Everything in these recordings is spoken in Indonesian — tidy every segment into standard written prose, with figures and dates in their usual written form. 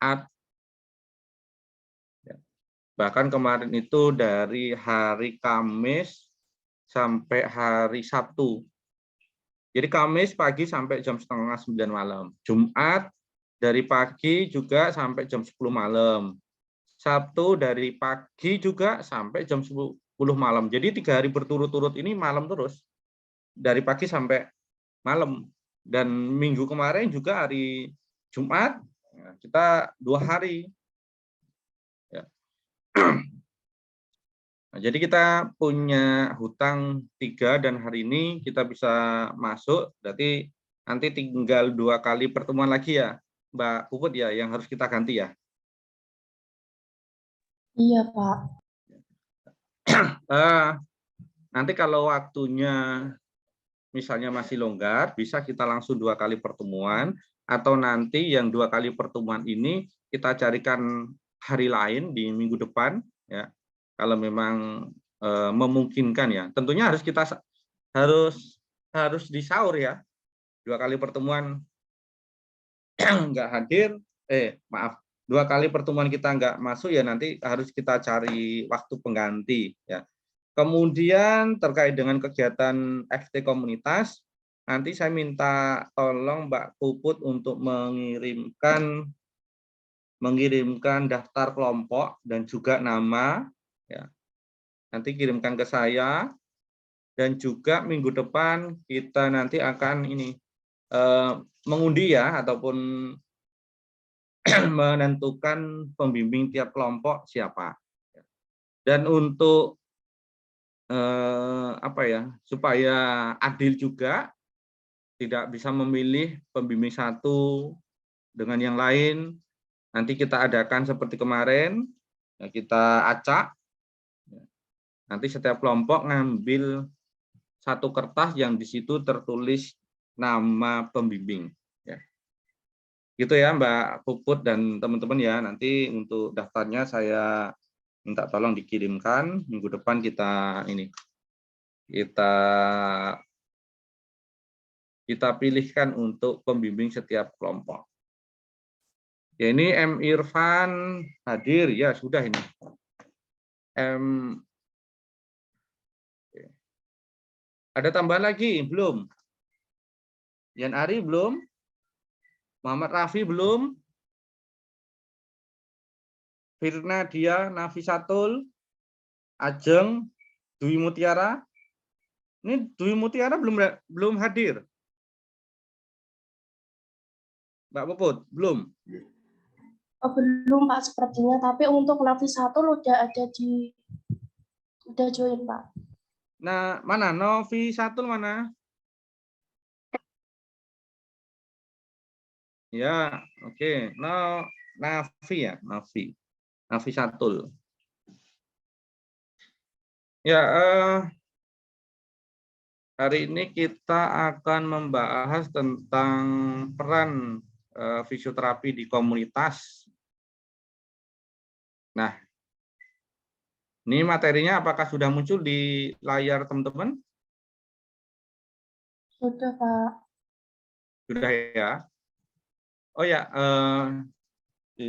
Jumat. Ya. Bahkan kemarin itu dari hari Kamis sampai hari Sabtu. Jadi Kamis pagi sampai jam setengah 9 malam. Jumat dari pagi juga sampai jam 10 malam. Sabtu dari pagi juga sampai jam 10 malam. Jadi 3 hari berturut-turut ini malam terus. Dari pagi sampai malam. Dan minggu kemarin juga hari Jumat, kita 2 hari. Ya. Nah, jadi kita punya hutang 3 dan hari ini kita bisa masuk, berarti nanti tinggal 2 kali pertemuan lagi ya, Mbak Puput ya, yang harus kita ganti ya. Iya, Pak. Nanti kalau waktunya misalnya masih longgar, bisa kita langsung 2 kali pertemuan, atau nanti yang 2 kali pertemuan ini kita carikan hari lain di minggu depan, ya. Kalau memang memungkinkan ya. Tentunya harus disaur ya. 2 kali pertemuan nggak hadir, maaf, 2 kali pertemuan kita nggak masuk ya nanti harus kita cari waktu pengganti ya. Kemudian terkait dengan kegiatan FT komunitas, nanti saya minta tolong Mbak Puput untuk mengirimkan daftar kelompok dan juga nama ya. Nanti kirimkan ke saya, dan juga minggu depan kita nanti akan mengundi ya, ataupun menentukan pembimbing tiap kelompok siapa. Dan untuk supaya adil juga, tidak bisa memilih pembimbing satu dengan yang lain, nanti kita adakan seperti kemarin, ya, kita acak. Nanti setiap kelompok ngambil 1 kertas yang di situ tertulis nama pembimbing. Ya. Gitu ya Mbak Puput dan teman-teman ya. Nanti untuk daftarnya saya minta tolong dikirimkan. Minggu depan kita pilihkan untuk pembimbing setiap kelompok. Ya, ini M. Irfan hadir ya, sudah ini. Ada tambahan lagi? Belum? Yan Ari belum? Muhammad Rafi belum? Firna Dia Nafisatul, Ajeng, Dwi Mutiara. Ini Dwi Mutiara belum hadir. Mbak Puput, belum? Oh, belum, Pak, sepertinya. Tapi untuk Nafisatul udah join, Pak. Nah, mana? Novi Satul mana? Ya, oke. No, Nafi ya, Nafi Satul. Ya, hari ini kita akan membahas tentang peran fisioterapi di komunitas. Nah, ini materinya apakah sudah muncul di layar teman-teman? Sudah, Pak. Sudah ya. Oh ya,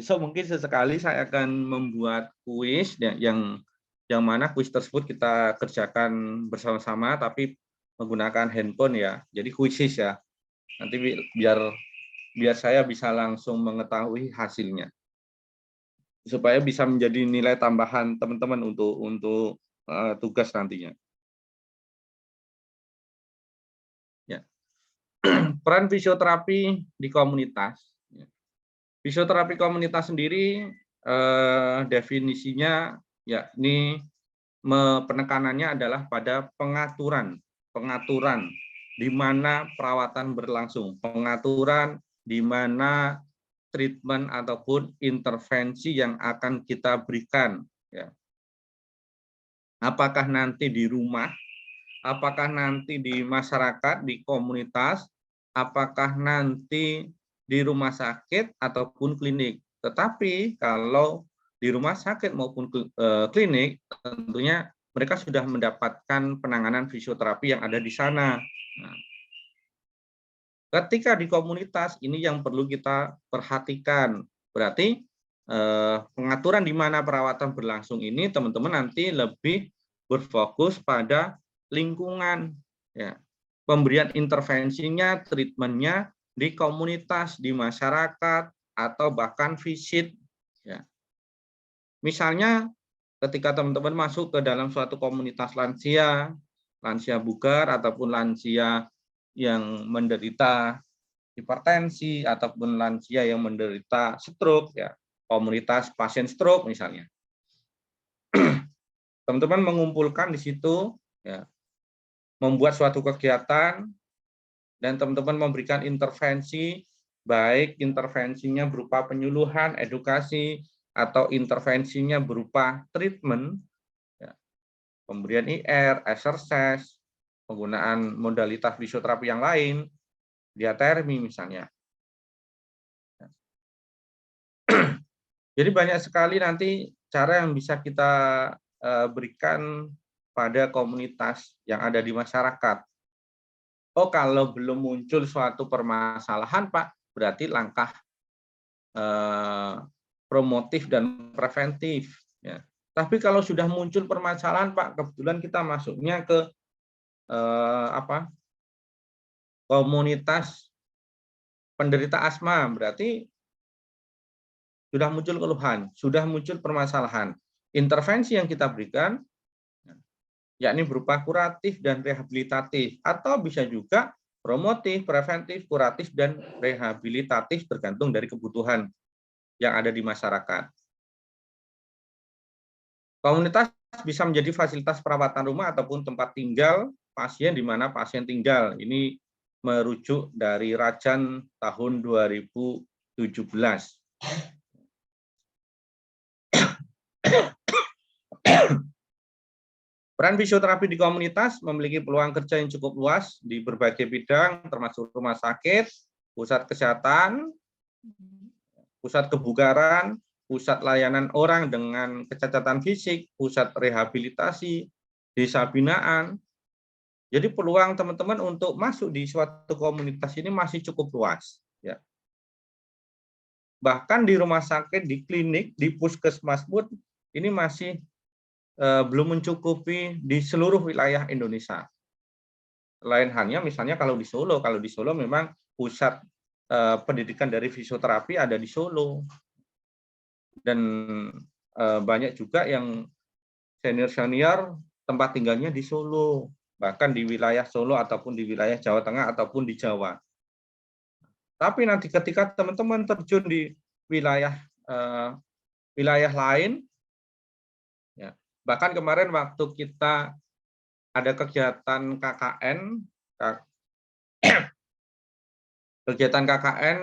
so mungkin sesekali saya akan membuat kuis yang mana kuis tersebut kita kerjakan bersama-sama, tapi menggunakan handphone ya. Jadi kuisis ya. Nanti biar saya bisa langsung mengetahui hasilnya, supaya bisa menjadi nilai tambahan teman-teman untuk tugas nantinya. Ya. Peran fisioterapi di komunitas. Fisioterapi komunitas sendiri definisinya yakni penekanannya adalah pada pengaturan di mana perawatan berlangsung, pengaturan di mana treatment ataupun intervensi yang akan kita berikan. Ya. Apakah nanti di rumah, apakah nanti di masyarakat, di komunitas, apakah nanti di rumah sakit ataupun klinik. Tetapi kalau di rumah sakit maupun klinik, tentunya mereka sudah mendapatkan penanganan fisioterapi yang ada di sana. Nah, ketika di komunitas, ini yang perlu kita perhatikan. Berarti pengaturan di mana perawatan berlangsung ini teman-teman nanti lebih berfokus pada lingkungan, ya. Pemberian intervensinya, treatmentnya di komunitas, di masyarakat, atau bahkan visit. Ya. Misalnya ketika teman-teman masuk ke dalam suatu komunitas lansia, lansia bugar ataupun lansia yang menderita hipertensi ataupun lansia yang menderita stroke, ya, komunitas pasien stroke misalnya. Teman-teman mengumpulkan di situ, ya, membuat suatu kegiatan, dan teman-teman memberikan intervensi, baik intervensinya berupa penyuluhan, edukasi, atau intervensinya berupa treatment, ya, pemberian IR, exercise, penggunaan modalitas fisioterapi yang lain, diatermi misalnya. Jadi banyak sekali nanti cara yang bisa kita berikan pada komunitas yang ada di masyarakat. Oh, kalau belum muncul suatu permasalahan, Pak, berarti langkah promotif dan preventif. Ya. Tapi kalau sudah muncul permasalahan, Pak, kebetulan kita masuknya ke komunitas penderita asma, berarti sudah muncul keluhan, sudah muncul permasalahan. Intervensi yang kita berikan, yakni berupa kuratif dan rehabilitatif, atau bisa juga promotif, preventif, kuratif, dan rehabilitatif tergantung dari kebutuhan yang ada di masyarakat. Komunitas bisa menjadi fasilitas perawatan rumah ataupun tempat tinggal pasien di mana pasien tinggal. Ini merujuk dari Rajan tahun 2017. Peran fisioterapi di komunitas memiliki peluang kerja yang cukup luas di berbagai bidang, termasuk rumah sakit, pusat kesehatan, pusat kebugaran, pusat layanan orang dengan kecacatan fisik, pusat rehabilitasi, desa binaan. Jadi peluang teman-teman untuk masuk di suatu komunitas ini masih cukup luas. Ya. Bahkan di rumah sakit, di klinik, di puskesmas pun ini masih belum mencukupi di seluruh wilayah Indonesia. Lain halnya misalnya kalau di Solo memang pusat pendidikan dari fisioterapi ada di Solo. Dan banyak juga yang senior-senior tempat tinggalnya di Solo, bahkan di wilayah Solo ataupun di wilayah Jawa Tengah ataupun di Jawa. Tapi nanti ketika teman-teman terjun di wilayah lain, ya, bahkan kemarin waktu kita ada kegiatan KKN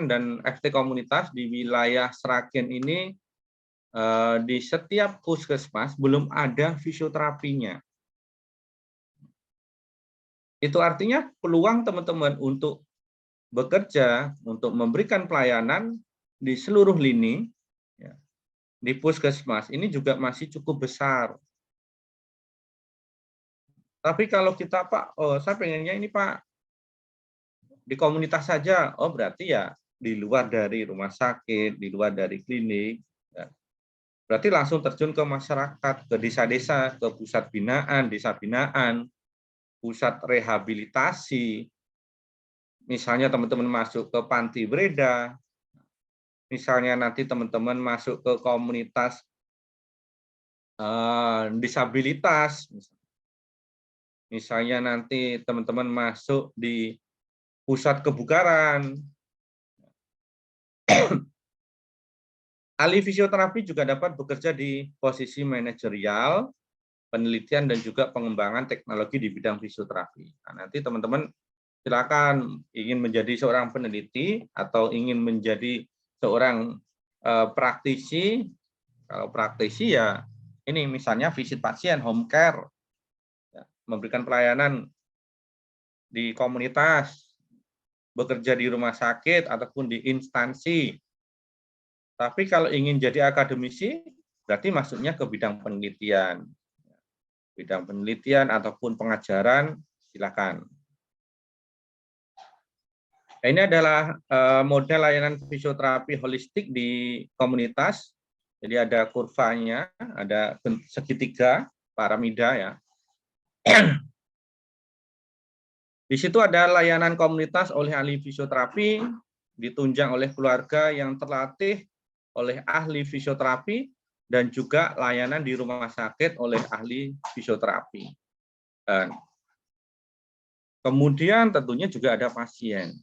dan FT komunitas di wilayah Sragen ini, di setiap puskesmas belum ada fisioterapinya. Itu artinya peluang teman-teman untuk bekerja, untuk memberikan pelayanan di seluruh lini, ya, di puskesmas ini juga masih cukup besar. Tapi kalau kita, Pak, saya pengennya ini, Pak, di komunitas saja, berarti ya di luar dari rumah sakit, di luar dari klinik, ya. Berarti langsung terjun ke masyarakat, ke desa-desa, ke pusat binaan, desa binaan, pusat rehabilitasi. Misalnya teman-teman masuk ke Panti Breda, misalnya nanti teman-teman masuk ke komunitas disabilitas, misalnya nanti teman-teman masuk di pusat kebugaran. Ahli fisioterapi juga dapat bekerja di posisi manajerial, penelitian, dan juga pengembangan teknologi di bidang fisioterapi. Nah, nanti teman-teman silakan ingin menjadi seorang peneliti atau ingin menjadi seorang praktisi. Kalau praktisi ya ini misalnya visit pasien, home care, ya, memberikan pelayanan di komunitas, bekerja di rumah sakit ataupun di instansi. Tapi kalau ingin jadi akademisi, berarti masuknya ke bidang penelitian. Bidang penelitian ataupun pengajaran, silakan. Nah, ini adalah model layanan fisioterapi holistik di komunitas. Jadi ada kurvanya, ada segitiga, piramida ya. Di situ ada layanan komunitas oleh ahli fisioterapi, ditunjang oleh keluarga yang terlatih oleh ahli fisioterapi, dan juga layanan di rumah sakit oleh ahli fisioterapi. Dan kemudian tentunya juga ada pasien.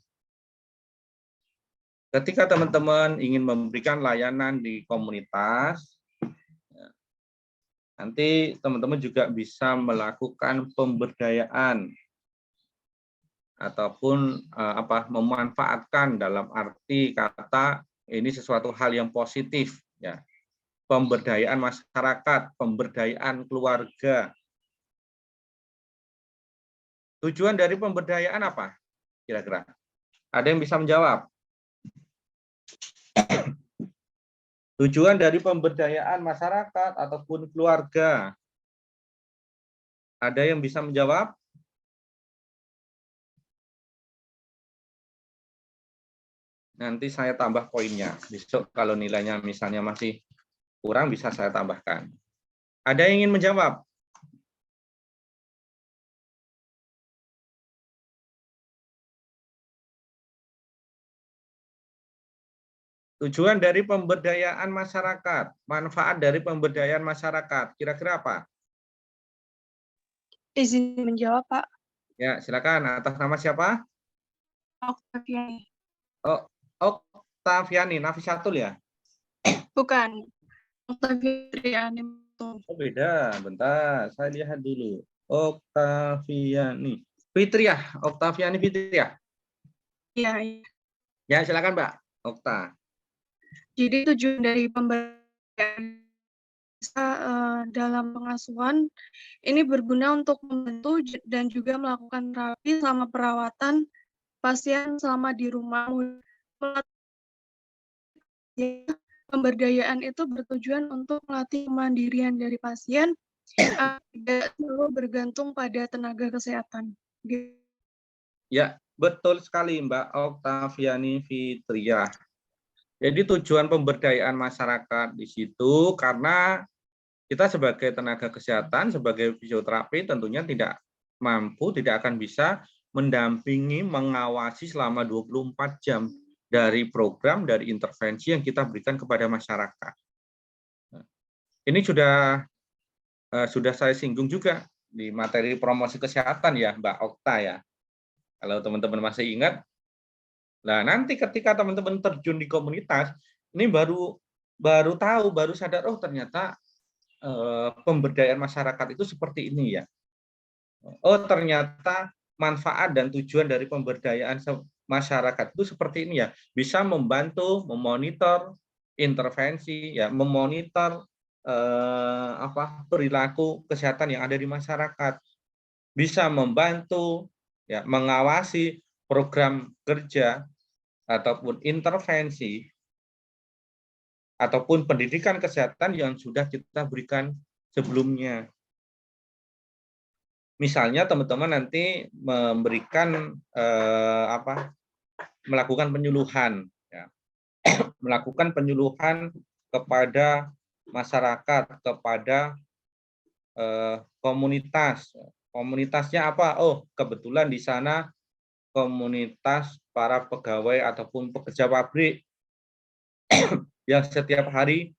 Ketika teman-teman ingin memberikan layanan di komunitas, nanti teman-teman juga bisa melakukan pemberdayaan ataupun memanfaatkan dalam arti kata ini sesuatu hal yang positif ya. Pemberdayaan masyarakat, pemberdayaan keluarga. Tujuan dari pemberdayaan apa? Kira-kira. Ada yang bisa menjawab? Tujuan dari pemberdayaan masyarakat ataupun keluarga. Ada yang bisa menjawab? Nanti saya tambah poinnya. Besok kalau nilainya misalnya masih kurang, bisa saya tambahkan. Ada yang ingin menjawab? Tujuan dari pemberdayaan masyarakat, manfaat dari pemberdayaan masyarakat, kira-kira apa? Izin menjawab, Pak. Ya, silakan. Atas nama siapa? Oktaviani. Oh, Oktaviani, Nafisatul ya? Bukan. Oktaviani. Oh, beda. Bentar, saya lihat dulu. Oktaviani. Fitriah, Oktaviani Fitriah. Iya. Ya, silakan, Mbak. Okta. Jadi tujuan dari pemberdayaan dalam pengasuhan ini berguna untuk membantu dan juga melakukan terapi selama perawatan pasien selama di rumah. Pemberdayaan itu bertujuan untuk melatih kemandirian dari pasien, tidak selalu bergantung pada tenaga kesehatan. Ya, betul sekali Mbak Oktaviani Fitriah. Jadi tujuan pemberdayaan masyarakat di situ karena kita sebagai tenaga kesehatan, sebagai fisioterapi tentunya tidak mampu, tidak akan bisa mendampingi, mengawasi selama 24 jam dari program, dari intervensi yang kita berikan kepada masyarakat. Ini sudah saya singgung juga di materi promosi kesehatan ya Mbak Okta ya. Kalau teman-teman masih ingat, nah nanti ketika teman-teman terjun di komunitas, ini baru tahu, baru sadar, oh ternyata pemberdayaan masyarakat itu seperti ini ya. Oh ternyata manfaat dan tujuan dari pemberdayaan masyarakat itu seperti ini ya. Bisa membantu, memonitor intervensi, ya, memonitor perilaku kesehatan yang ada di masyarakat. Bisa membantu, ya, mengawasi program kerja ataupun intervensi ataupun pendidikan kesehatan yang sudah kita berikan sebelumnya. Misalnya teman-teman nanti memberikan melakukan penyuluhan, ya. Melakukan penyuluhan kepada masyarakat, kepada komunitas. Komunitasnya apa? Oh, kebetulan di sana komunitas para pegawai ataupun pekerja pabrik yang setiap hari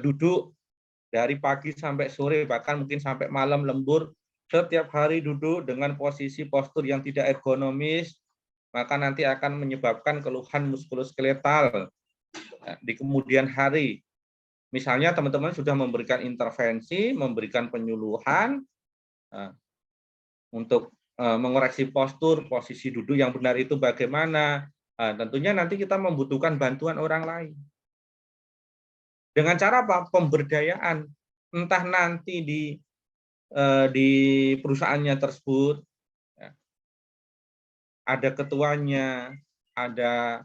duduk dari pagi sampai sore, bahkan mungkin sampai malam lembur, setiap hari duduk dengan posisi postur yang tidak ergonomis, maka nanti akan menyebabkan keluhan muskuloskeletal di kemudian hari. Misalnya teman-teman sudah memberikan intervensi, memberikan penyuluhan untuk mengoreksi postur, posisi duduk yang benar itu bagaimana. Tentunya nanti kita membutuhkan bantuan orang lain. Dengan cara apa? Pemberdayaan. Entah nanti di perusahaannya tersebut ada ketuanya, ada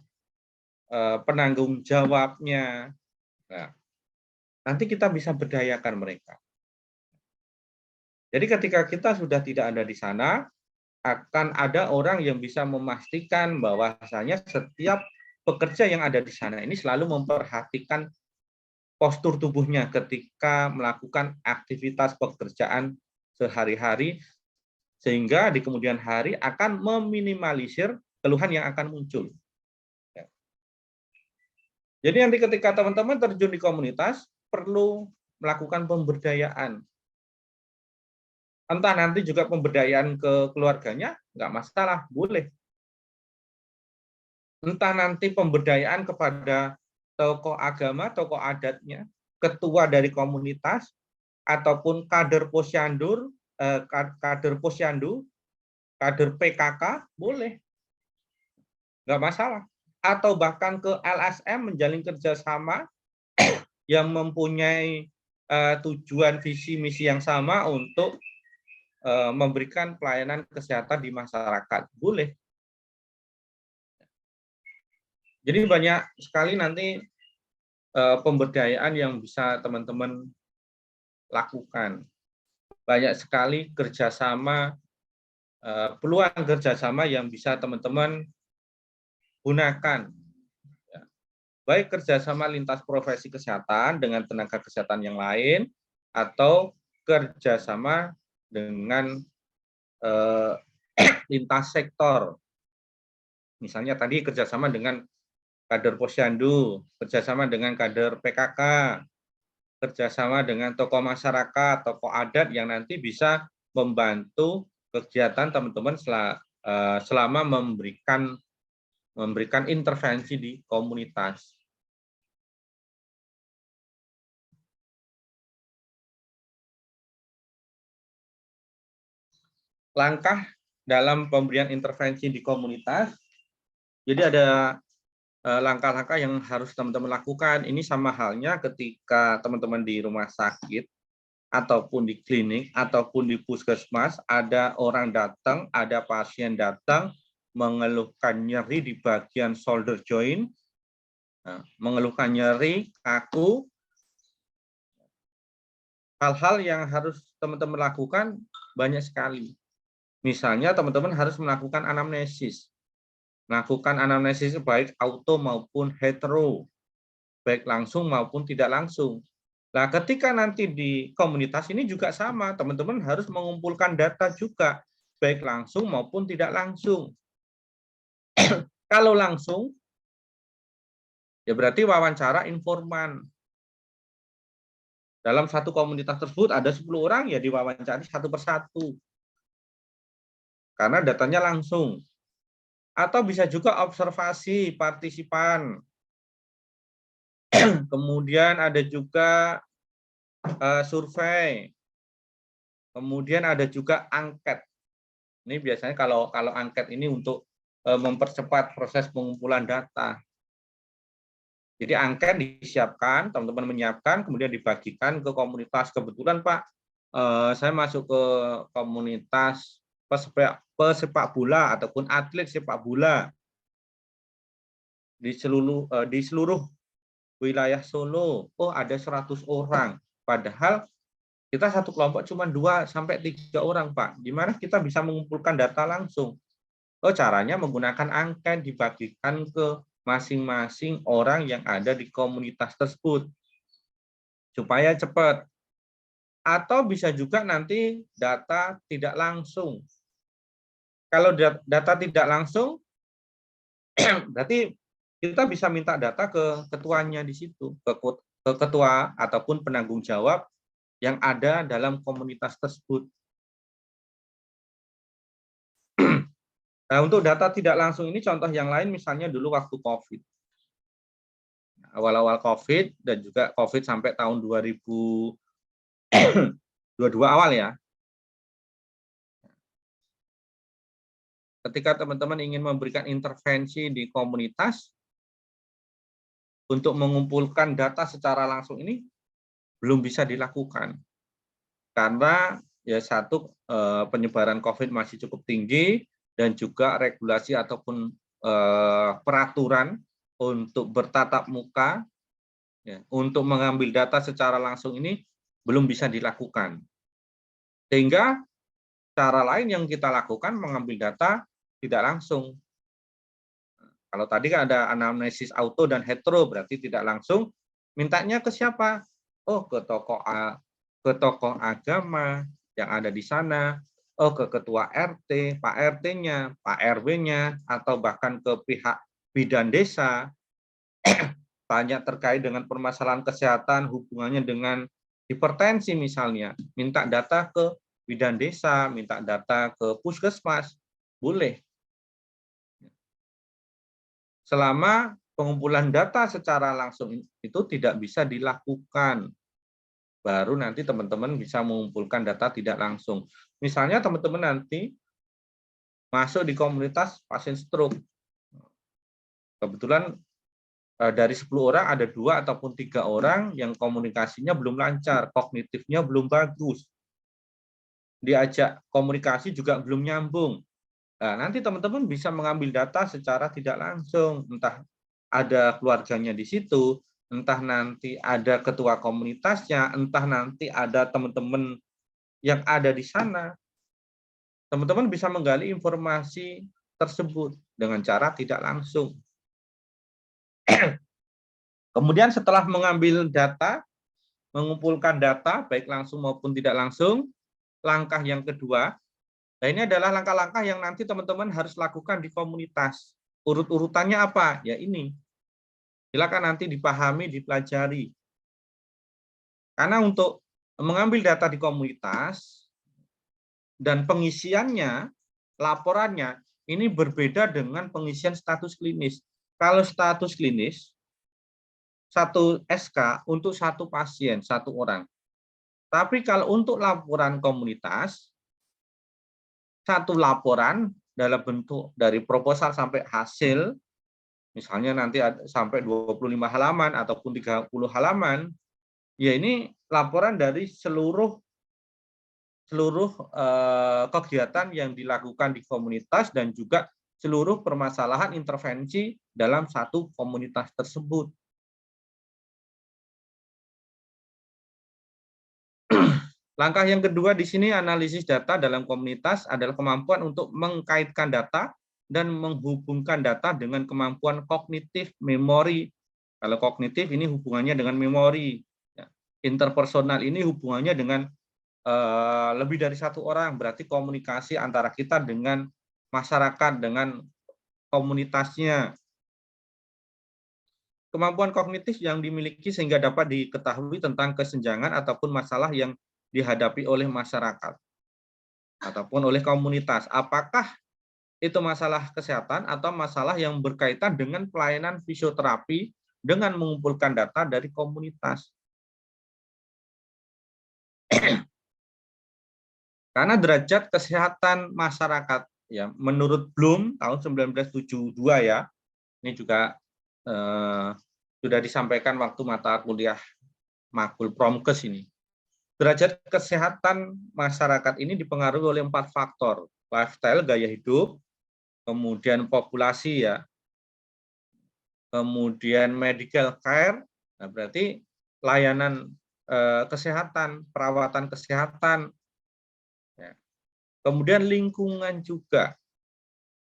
penanggung jawabnya. Nah, nanti kita bisa berdayakan mereka. Jadi ketika kita sudah tidak ada di sana, akan ada orang yang bisa memastikan bahwasanya setiap pekerja yang ada di sana ini selalu memperhatikan postur tubuhnya ketika melakukan aktivitas pekerjaan sehari-hari, sehingga di kemudian hari akan meminimalisir keluhan yang akan muncul. Jadi nanti ketika teman-teman terjun di komunitas, perlu melakukan pemberdayaan. Entah nanti juga pemberdayaan ke keluarganya, nggak masalah, boleh. Entah nanti pemberdayaan kepada tokoh agama, tokoh adatnya, ketua dari komunitas, ataupun kader posyandu, kader PKK, boleh, nggak masalah. Atau bahkan ke LSM menjalin kerjasama yang mempunyai tujuan visi misi yang sama untuk memberikan pelayanan kesehatan di masyarakat, boleh. Jadi banyak sekali nanti pemberdayaan yang bisa teman-teman lakukan. Banyak sekali kerjasama, peluang kerjasama yang bisa teman-teman gunakan. Baik kerjasama lintas profesi kesehatan dengan tenaga kesehatan yang lain, atau kerjasama dengan lintas sektor. Misalnya tadi kerjasama dengan kader posyandu, kerjasama dengan kader PKK, kerjasama dengan tokoh masyarakat, tokoh adat yang nanti bisa membantu kegiatan teman-teman selama memberikan intervensi di komunitas. Langkah dalam pemberian intervensi di komunitas, jadi ada langkah-langkah yang harus teman-teman lakukan. Ini sama halnya ketika teman-teman di rumah sakit, ataupun di klinik, ataupun di puskesmas, ada orang datang, ada pasien datang, mengeluhkan nyeri di bagian shoulder joint, mengeluhkan nyeri, kaku. Hal-hal yang harus teman-teman lakukan banyak sekali. Misalnya teman-teman harus melakukan anamnesis. Melakukan anamnesis baik auto maupun hetero, baik langsung maupun tidak langsung. Nah, ketika nanti di komunitas ini juga sama, teman-teman harus mengumpulkan data juga, baik langsung maupun tidak langsung. Kalau langsung, ya berarti wawancara informan. Dalam satu komunitas tersebut ada 10 orang, ya diwawancari satu persatu. Karena datanya langsung. Atau bisa juga observasi partisipan. Kemudian ada juga survei. Kemudian ada juga angket. Ini biasanya kalau angket ini untuk mempercepat proses pengumpulan data. Jadi angket disiapkan, teman-teman menyiapkan, kemudian dibagikan ke komunitas. Kebetulan Pak, saya masuk ke komunitas pesepak bola ataupun atlet sepak bola di seluruh wilayah Solo. Oh, ada 100 orang. Padahal kita satu kelompok cuma 2 sampai 3 orang, Pak. Gimana kita bisa mengumpulkan data langsung? Oh, caranya menggunakan angket dibagikan ke masing-masing orang yang ada di komunitas tersebut supaya cepat. Atau bisa juga nanti data tidak langsung. Kalau data tidak langsung, berarti kita bisa minta data ke ketuanya di situ, ke ketua ataupun penanggung jawab yang ada dalam komunitas tersebut. Nah, untuk data tidak langsung ini contoh yang lain misalnya dulu waktu COVID. Awal-awal COVID dan juga COVID sampai tahun 2022 awal ya. Ketika teman-teman ingin memberikan intervensi di komunitas untuk mengumpulkan data secara langsung ini belum bisa dilakukan. Karena ya satu, penyebaran COVID masih cukup tinggi dan juga regulasi ataupun peraturan untuk bertatap muka ya, untuk mengambil data secara langsung ini belum bisa dilakukan. Sehingga cara lain yang kita lakukan mengambil data tidak langsung. Kalau tadi kan ada anamnesis auto dan hetero, berarti tidak langsung. Mintanya ke siapa? Oh, ke tokoh agama yang ada di sana. Oh, ke ketua RT, Pak RT-nya, Pak RW-nya, atau bahkan ke pihak bidan desa. Banyak terkait dengan permasalahan kesehatan, hubungannya dengan hipertensi misalnya. Minta data ke bidan desa, minta data ke puskesmas, boleh. Selama pengumpulan data secara langsung itu tidak bisa dilakukan, baru nanti teman-teman bisa mengumpulkan data tidak langsung. Misalnya teman-teman nanti masuk di komunitas pasien stroke. Kebetulan dari 10 orang ada 2 ataupun 3 orang yang komunikasinya belum lancar, kognitifnya belum bagus. Diajak komunikasi juga belum nyambung. Nah, nanti teman-teman bisa mengambil data secara tidak langsung, entah ada keluarganya di situ, entah nanti ada ketua komunitasnya, entah nanti ada teman-teman yang ada di sana. Teman-teman bisa menggali informasi tersebut dengan cara tidak langsung. Kemudian setelah mengambil data, mengumpulkan data, baik langsung maupun tidak langsung, langkah yang kedua, nah ini adalah langkah-langkah yang nanti teman-teman harus lakukan di komunitas. Urut-urutannya apa? Ya ini. Silakan nanti dipahami, dipelajari. Karena untuk mengambil data di komunitas dan pengisiannya, laporannya, ini berbeda dengan pengisian status klinis. Kalau status klinis, satu SK untuk satu pasien, satu orang. Tapi kalau untuk laporan komunitas, satu laporan dalam bentuk dari proposal sampai hasil, misalnya nanti sampai 25 halaman ataupun 30 halaman, ya ini laporan dari seluruh kegiatan yang dilakukan di komunitas dan juga seluruh permasalahan intervensi dalam satu komunitas tersebut. Langkah yang kedua di sini analisis data dalam komunitas adalah kemampuan untuk mengkaitkan data dan menghubungkan data dengan kemampuan kognitif, memori. Kalau kognitif ini hubungannya dengan memori. Interpersonal ini hubungannya dengan lebih dari satu orang, berarti komunikasi antara kita dengan masyarakat, dengan komunitasnya. Kemampuan kognitif yang dimiliki sehingga dapat diketahui tentang kesenjangan ataupun masalah yang dihadapi oleh masyarakat ataupun oleh komunitas. Apakah itu masalah kesehatan atau masalah yang berkaitan dengan pelayanan fisioterapi dengan mengumpulkan data dari komunitas. Karena derajat kesehatan masyarakat ya menurut Bloom tahun 1972 ya. Ini juga sudah disampaikan waktu mata kuliah Makul Promkes ini. Derajat kesehatan masyarakat ini dipengaruhi oleh 4 faktor. Lifestyle, gaya hidup, kemudian populasi ya, kemudian medical care, nah berarti layanan kesehatan, perawatan kesehatan, ya. Kemudian lingkungan juga.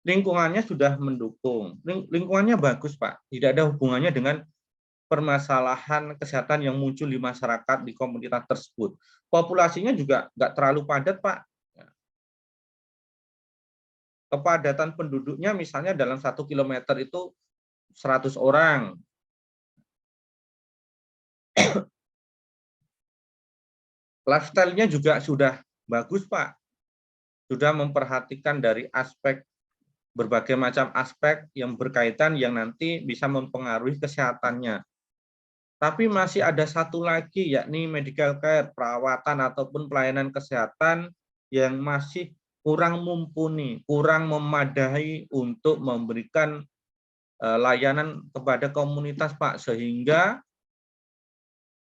Lingkungannya sudah mendukung, lingkungannya bagus Pak, tidak ada hubungannya dengan permasalahan kesehatan yang muncul di masyarakat di komunitas tersebut. Populasinya juga nggak terlalu padat, Pak. Kepadatan penduduknya misalnya dalam 1 kilometer itu 100 orang. Lifestyle-nya juga sudah bagus, Pak. Sudah memperhatikan dari aspek berbagai macam aspek yang berkaitan yang nanti bisa mempengaruhi kesehatannya. Tapi masih ada satu lagi, yakni medical care, perawatan ataupun pelayanan kesehatan yang masih kurang mumpuni, kurang memadai untuk memberikan layanan kepada komunitas, Pak. Sehingga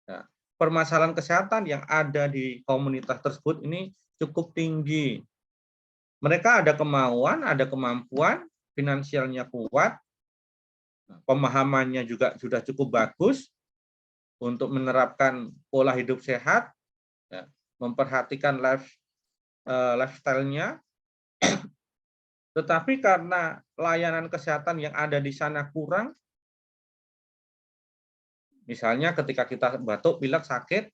ya, permasalahan kesehatan yang ada di komunitas tersebut ini cukup tinggi. Mereka ada kemauan, ada kemampuan, finansialnya kuat, pemahamannya juga sudah cukup bagus, untuk menerapkan pola hidup sehat, ya, memperhatikan lifestyle-nya, tetapi karena layanan kesehatan yang ada di sana kurang, misalnya ketika kita batuk, pilek, sakit,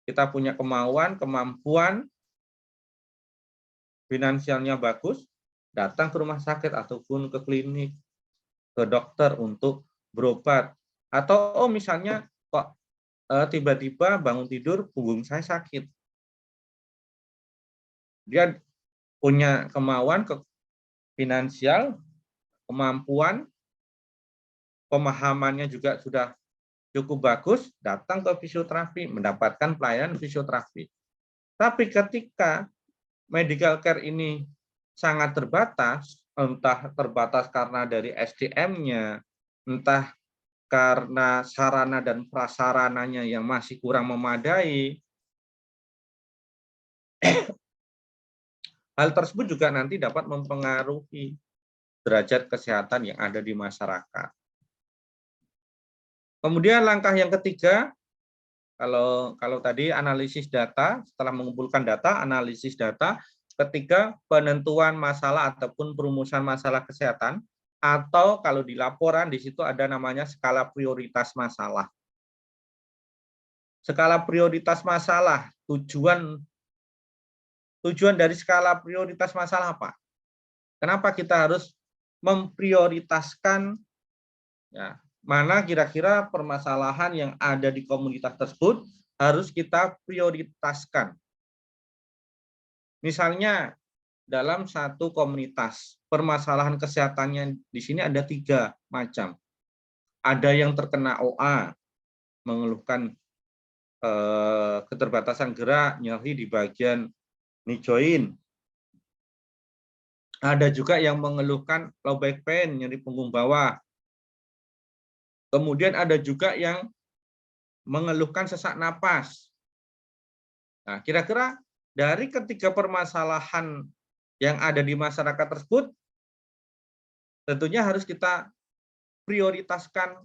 kita punya kemampuan, finansialnya bagus, datang ke rumah sakit ataupun ke klinik, ke dokter untuk berobat. Atau misalnya kok tiba-tiba bangun tidur punggung saya sakit. Dia punya kemauan, finansial, kemampuan, pemahamannya juga sudah cukup bagus, datang ke fisioterapi, mendapatkan pelayanan fisioterapi. Tapi ketika medical care ini sangat terbatas, entah terbatas karena dari SDM-nya, entah karena sarana dan prasarananya yang masih kurang memadai, hal tersebut juga nanti dapat mempengaruhi derajat kesehatan yang ada di masyarakat. Kemudian langkah yang ketiga, kalau tadi analisis data, setelah mengumpulkan data, analisis data, ketiga penentuan masalah ataupun perumusan masalah kesehatan, atau kalau di laporan di situ ada namanya skala prioritas masalah. Skala prioritas masalah, tujuan dari skala prioritas masalah apa? Kenapa kita harus memprioritaskan ya, mana kira-kira permasalahan yang ada di komunitas tersebut harus kita prioritaskan. Misalnya dalam satu komunitas, permasalahan kesehatannya di sini ada 3 macam. Ada yang terkena OA, mengeluhkan keterbatasan gerak, nyeri di bagian knee joint. Ada juga yang mengeluhkan low back pain, nyeri punggung bawah. Kemudian ada juga yang mengeluhkan sesak napas. Nah, kira-kira dari ketiga permasalahan yang ada di masyarakat tersebut, tentunya harus kita prioritaskan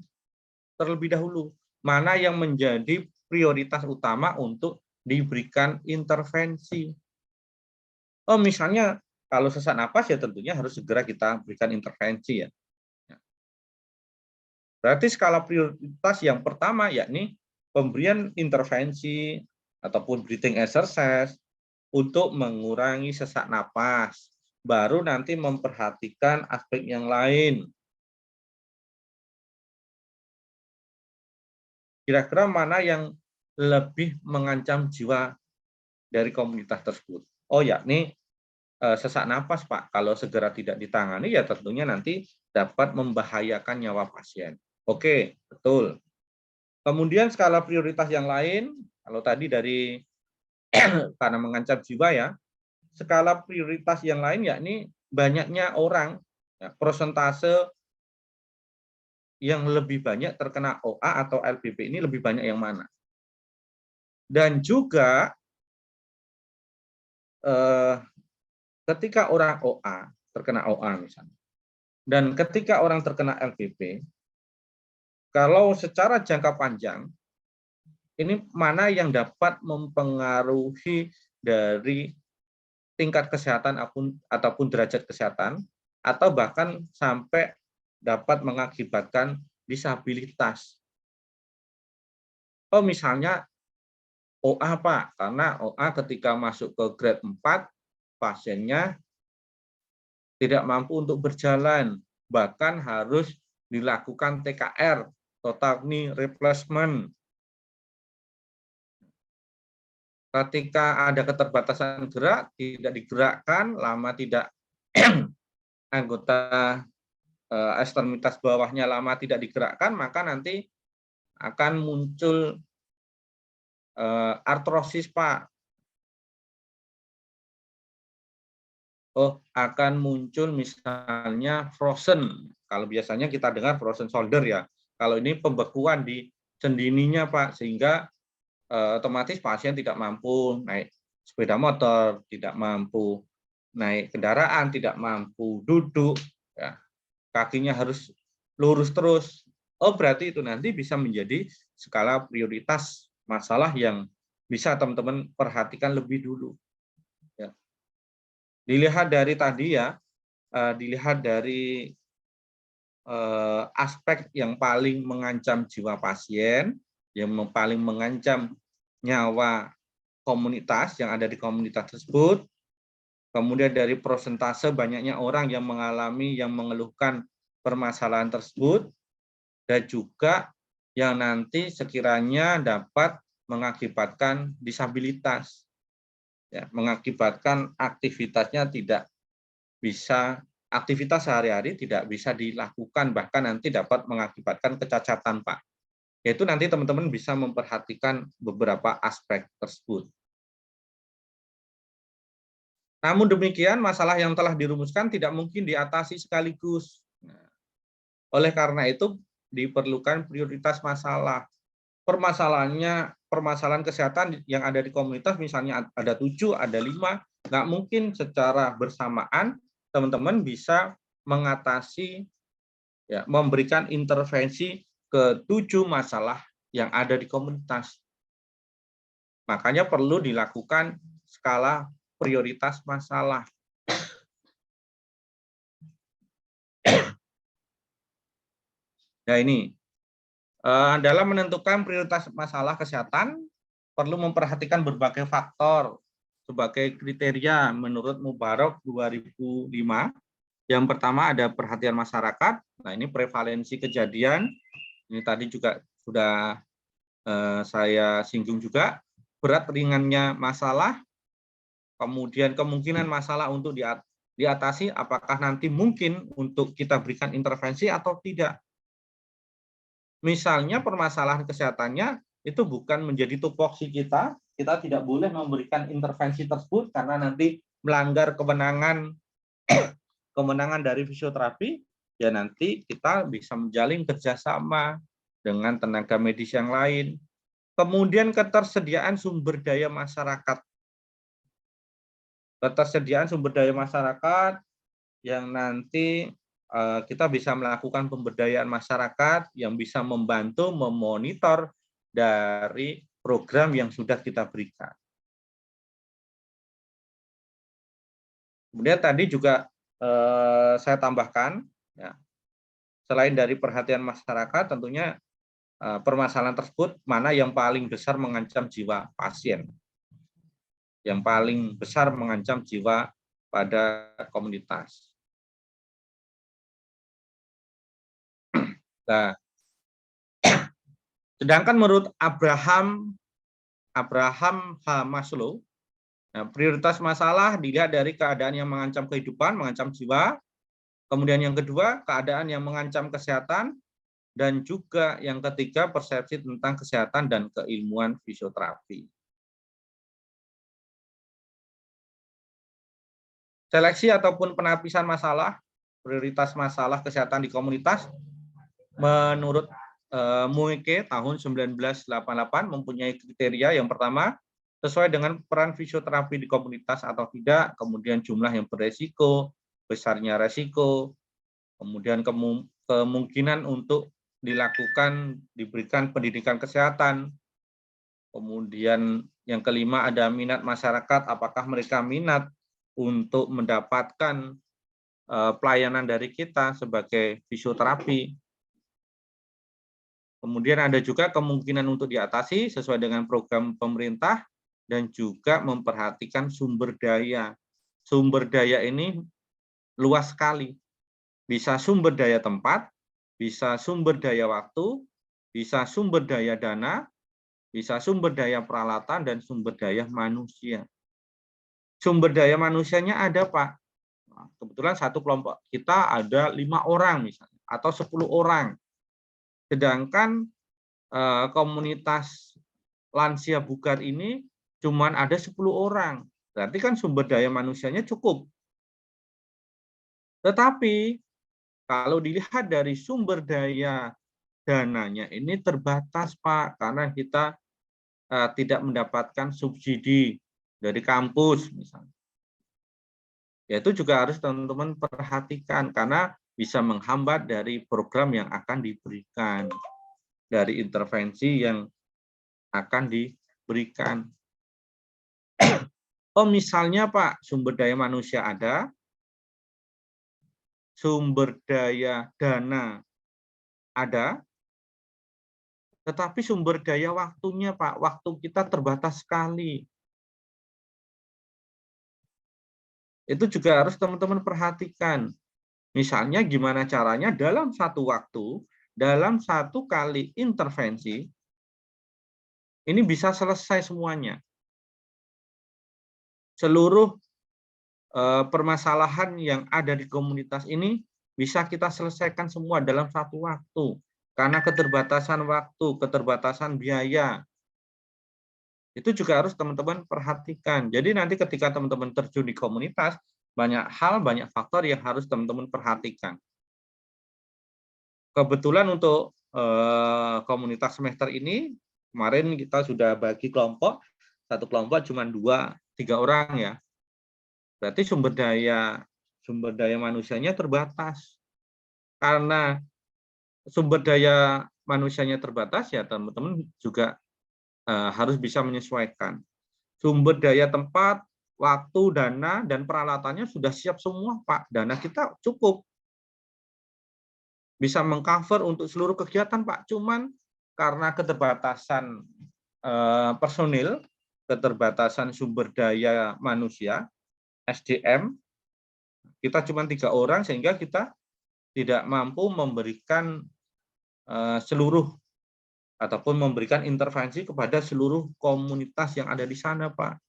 terlebih dahulu. Mana yang menjadi prioritas utama untuk diberikan intervensi. Oh, misalnya kalau sesak napas ya tentunya harus segera kita berikan intervensi ya. Berarti skala prioritas yang pertama yakni pemberian intervensi ataupun breathing exercise untuk mengurangi sesak napas. Baru nanti memperhatikan aspek yang lain. Kira-kira mana yang lebih mengancam jiwa dari komunitas tersebut? Oh, yakni sesak napas, Pak. Kalau segera tidak ditangani, ya tentunya nanti dapat membahayakan nyawa pasien. Oke, betul. Kemudian skala prioritas yang lain, kalau tadi dari karena mengancam jiwa ya, skala prioritas yang lain yakni banyaknya orang, ya, persentase yang lebih banyak terkena OA atau LBP ini lebih banyak yang mana. Dan juga ketika orang OA, terkena OA misalnya, dan ketika orang terkena LBP, kalau secara jangka panjang, ini mana yang dapat mempengaruhi dari tingkat kesehatan ataupun derajat kesehatan, atau bahkan sampai dapat mengakibatkan disabilitas. Oh, misalnya OA, Pak, karena OA ketika masuk ke grade 4, pasiennya tidak mampu untuk berjalan, bahkan harus dilakukan TKR, total knee replacement. Ketika ada keterbatasan gerak, tidak digerakkan, lama tidak anggota ekstremitas bawahnya lama tidak digerakkan, maka nanti akan muncul artrosis, Pak. Oh, akan muncul misalnya frozen. Kalau biasanya kita dengar frozen shoulder ya. Kalau ini pembekuan di sendininya, Pak, sehingga otomatis pasien tidak mampu naik sepeda motor, tidak mampu naik kendaraan, tidak mampu duduk, ya. Kakinya harus lurus terus. Oh, berarti itu nanti bisa menjadi skala prioritas masalah yang bisa teman-teman perhatikan lebih dulu. Ya. Dilihat dari tadi ya, dilihat dari aspek yang paling mengancam jiwa pasien, yang paling mengancam nyawa komunitas yang ada di komunitas tersebut, kemudian dari persentase banyaknya orang yang mengalami, yang mengeluhkan permasalahan tersebut, dan juga yang nanti sekiranya dapat mengakibatkan disabilitas, ya, mengakibatkan aktivitasnya tidak bisa, aktivitas sehari-hari tidak bisa dilakukan, bahkan nanti dapat mengakibatkan kecacatan, Pak. Yaitu nanti teman-teman bisa memperhatikan beberapa aspek tersebut. Namun demikian, masalah yang telah dirumuskan tidak mungkin diatasi sekaligus. Nah, oleh karena itu, diperlukan prioritas masalah. Permasalahan kesehatan yang ada di komunitas, misalnya ada 7, ada 5, nggak mungkin secara bersamaan teman-teman bisa mengatasi, ya, memberikan intervensi ke 7 masalah yang ada di komunitas. Makanya perlu dilakukan skala prioritas masalah. Nah ini, dalam menentukan prioritas masalah kesehatan, perlu memperhatikan berbagai faktor sebagai kriteria menurut Mubarak 2005. Yang pertama ada perhatian masyarakat. Nah ini prevalensi kejadian. Ini tadi juga sudah saya singgung juga. Berat ringannya masalah, kemudian kemungkinan masalah untuk diatasi, apakah nanti mungkin untuk kita berikan intervensi atau tidak. Misalnya permasalahan kesehatannya itu bukan menjadi tupoksi kita tidak boleh memberikan intervensi tersebut karena nanti melanggar kewenangan dari fisioterapi, ya nanti kita bisa menjalin kerjasama dengan tenaga medis yang lain. Kemudian ketersediaan sumber daya masyarakat. Ketersediaan sumber daya masyarakat yang nanti kita bisa melakukan pemberdayaan masyarakat yang bisa membantu memonitor dari program yang sudah kita berikan. Kemudian tadi juga saya tambahkan, ya, selain dari perhatian masyarakat, tentunya permasalahan tersebut mana yang paling besar mengancam jiwa pasien, yang paling besar mengancam jiwa pada komunitas. Nah, sedangkan menurut Abraham H. Maslow, nah, prioritas masalah dilihat dari keadaan yang mengancam kehidupan, mengancam jiwa. Kemudian yang kedua, keadaan yang mengancam kesehatan. Dan juga yang ketiga, persepsi tentang kesehatan dan keilmuan fisioterapi. Seleksi ataupun penapisan masalah, prioritas masalah kesehatan di komunitas, menurut Mueke tahun 1988 mempunyai kriteria. Yang pertama, sesuai dengan peran fisioterapi di komunitas atau tidak, kemudian jumlah yang beresiko, besarnya resiko, kemudian kemungkinan untuk diberikan pendidikan kesehatan, kemudian yang kelima ada minat masyarakat, apakah mereka minat untuk mendapatkan pelayanan dari kita sebagai fisioterapi. Kemudian ada juga kemungkinan untuk diatasi sesuai dengan program pemerintah dan juga memperhatikan sumber daya. Sumber daya ini luas sekali. Bisa sumber daya tempat, bisa sumber daya waktu, bisa sumber daya dana, bisa sumber daya peralatan, dan sumber daya manusia. Sumber daya manusianya ada, Pak. Kebetulan satu kelompok kita ada 5 orang misalnya, atau 10 orang. Sedangkan komunitas lansia bugar ini cuma ada 10 orang. Berarti kan sumber daya manusianya cukup. Tetapi kalau dilihat dari sumber daya dananya ini terbatas, Pak, karena kita tidak mendapatkan subsidi dari kampus misalnya. Ya, itu juga harus teman-teman perhatikan karena bisa menghambat dari program yang akan diberikan, dari intervensi yang akan diberikan. Oh, misalnya Pak, sumber daya manusia ada, sumber daya dana ada, tetapi sumber daya waktunya Pak, waktu kita terbatas sekali. Itu juga harus teman-teman perhatikan. Misalnya gimana caranya dalam satu waktu, dalam satu kali intervensi, ini bisa selesai semuanya. Seluruh permasalahan yang ada di komunitas ini bisa kita selesaikan semua dalam satu waktu. Karena keterbatasan waktu, keterbatasan biaya, itu juga harus teman-teman perhatikan. Jadi nanti ketika teman-teman terjun di komunitas, banyak hal, banyak faktor yang harus teman-teman perhatikan. Kebetulan untuk komunitas semester ini, kemarin kita sudah bagi kelompok, satu kelompok cuma 2-3 orang ya. Berarti sumber daya manusianya terbatas. Karena sumber daya manusianya terbatas, ya teman-teman juga harus bisa menyesuaikan. Sumber daya tempat, waktu, dana, dan peralatannya sudah siap semua, Pak. Dana kita cukup. Bisa mengcover untuk seluruh kegiatan, Pak. Cuman karena keterbatasan personil, keterbatasan sumber daya manusia, SDM, kita cuma 3 orang sehingga kita tidak mampu memberikan seluruh ataupun memberikan intervensi kepada seluruh komunitas yang ada di sana, Pak.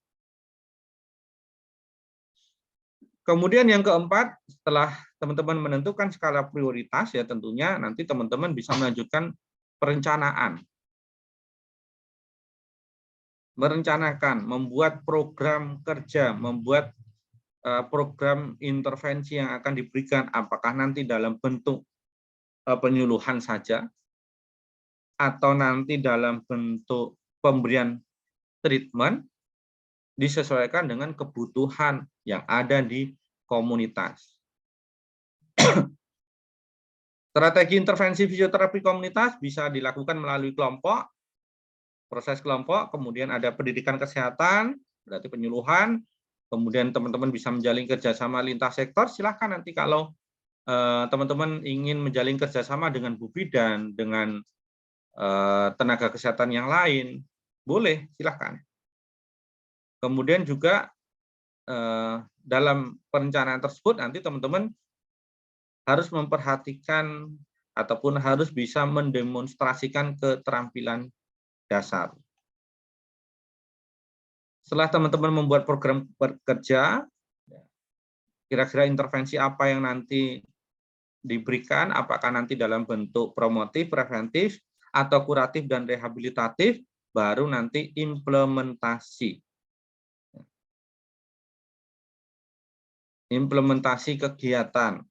Kemudian yang keempat, setelah teman-teman menentukan skala prioritas, ya tentunya nanti teman-teman bisa melanjutkan perencanaan. Merencanakan, membuat program kerja, membuat program intervensi yang akan diberikan, apakah nanti dalam bentuk penyuluhan saja, atau nanti dalam bentuk pemberian treatment, disesuaikan dengan kebutuhan yang ada di komunitas. Strategi intervensi fisioterapi komunitas bisa dilakukan melalui kelompok, proses kelompok, kemudian ada pendidikan kesehatan, berarti penyuluhan, kemudian teman-teman bisa menjalin kerjasama lintas sektor. Silahkan nanti kalau teman-teman ingin menjalin kerjasama dengan Bu Bidan, dengan tenaga kesehatan yang lain, boleh, silahkan. Kemudian juga dalam perencanaan tersebut nanti teman-teman harus memperhatikan ataupun harus bisa mendemonstrasikan keterampilan dasar. Setelah teman-teman membuat program kerja, kira-kira intervensi apa yang nanti diberikan, apakah nanti dalam bentuk promotif, preventif, atau kuratif dan rehabilitatif, baru nanti implementasi. Implementasi kegiatan.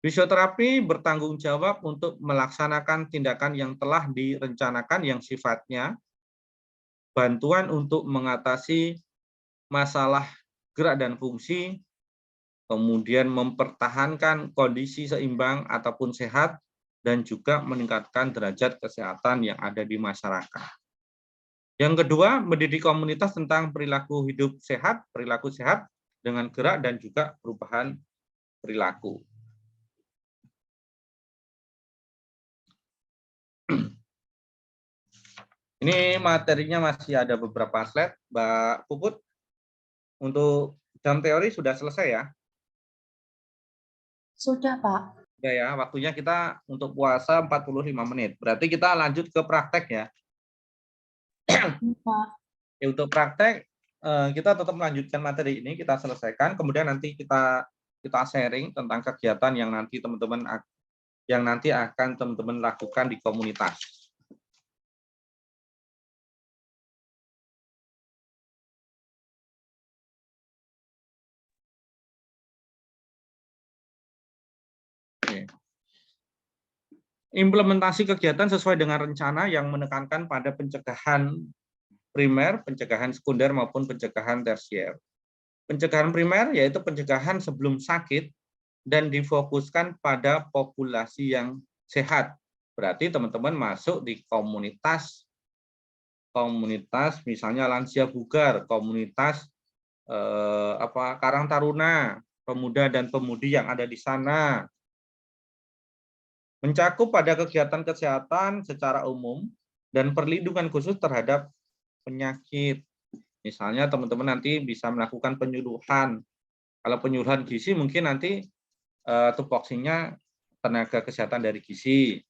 Fisioterapi bertanggung jawab untuk melaksanakan tindakan yang telah direncanakan yang sifatnya bantuan untuk mengatasi masalah gerak dan fungsi, kemudian mempertahankan kondisi seimbang ataupun sehat, dan juga meningkatkan derajat kesehatan yang ada di masyarakat. Yang kedua, mendidik komunitas tentang perilaku hidup sehat, perilaku sehat dengan gerak dan juga perubahan perilaku. Ini materinya masih ada beberapa slide, Mbak Puput. Untuk jam teori sudah selesai ya? Sudah, Pak. Sudah ya, waktunya kita untuk puasa 45 menit. Berarti kita lanjut ke praktek ya. Pak. Ya, untuk praktek, kita tetap melanjutkan materi ini, kita selesaikan, kemudian nanti kita sharing tentang kegiatan yang nanti teman-teman akan teman-teman lakukan di komunitas. Implementasi kegiatan sesuai dengan rencana yang menekankan pada pencegahan primer, pencegahan sekunder maupun pencegahan tersier. Pencegahan primer yaitu pencegahan sebelum sakit dan difokuskan pada populasi yang sehat. Berarti teman-teman masuk di komunitas misalnya lansia bugar, komunitas Karang Taruna, pemuda dan pemudi yang ada di sana. Mencakup pada kegiatan kesehatan secara umum dan perlindungan khusus terhadap penyakit. Misalnya teman-teman nanti bisa melakukan penyuluhan. Kalau penyuluhan gizi mungkin nanti tupoksinya tenaga kesehatan dari gizi,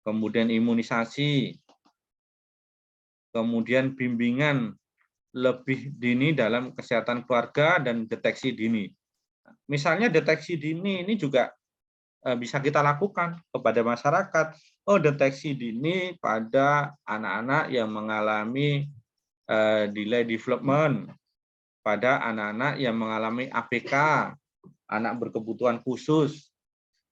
kemudian imunisasi, kemudian bimbingan lebih dini dalam kesehatan keluarga dan deteksi dini. Misalnya deteksi dini ini juga bisa kita lakukan kepada masyarakat. Oh, deteksi dini pada anak-anak yang mengalami delay development, pada anak-anak yang mengalami ABK, anak berkebutuhan khusus.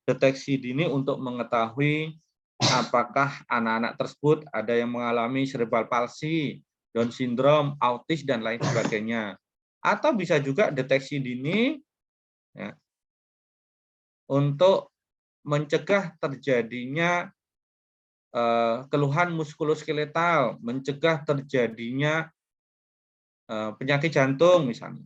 Deteksi dini untuk mengetahui apakah anak-anak tersebut ada yang mengalami cerebral palsy, Down syndrome, autis, dan lain sebagainya. Atau bisa juga deteksi dini ya, untuk mencegah terjadinya keluhan muskuloskeletal, mencegah terjadinya penyakit jantung misalnya.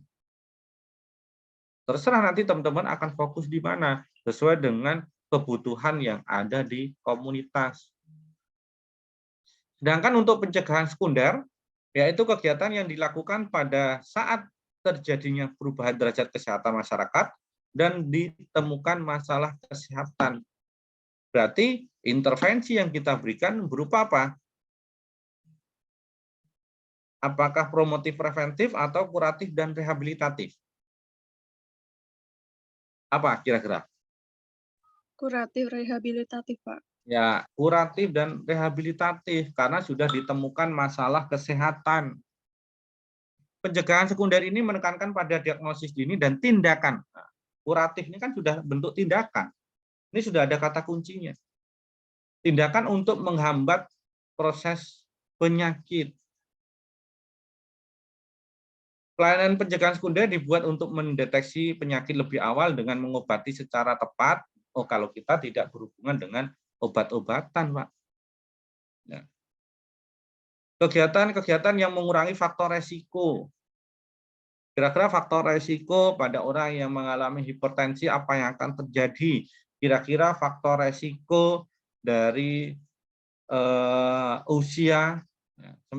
Terserah nanti teman-teman akan fokus di mana, sesuai dengan kebutuhan yang ada di komunitas. Sedangkan untuk pencegahan sekunder, yaitu kegiatan yang dilakukan pada saat terjadinya perubahan derajat kesehatan masyarakat dan ditemukan masalah kesehatan. Berarti intervensi yang kita berikan berupa apa? Apakah promotif preventif atau kuratif dan rehabilitatif? Apa kira-kira? Kuratif rehabilitatif, Pak. Ya, kuratif dan rehabilitatif karena sudah ditemukan masalah kesehatan. Pencegahan sekunder ini menekankan pada diagnosis dini dan tindakan. Nah, kuratif ini kan sudah bentuk tindakan. Ini sudah ada kata kuncinya. Tindakan untuk menghambat proses penyakit. Pelayanan pencegahan sekunder dibuat untuk mendeteksi penyakit lebih awal dengan mengobati secara tepat. Oh, kalau kita tidak berhubungan dengan obat-obatan, Pak. Ya. Kegiatan-kegiatan yang mengurangi faktor resiko. Kira-kira faktor resiko pada orang yang mengalami hipertensi apa yang akan terjadi? Kira-kira faktor resiko dari usia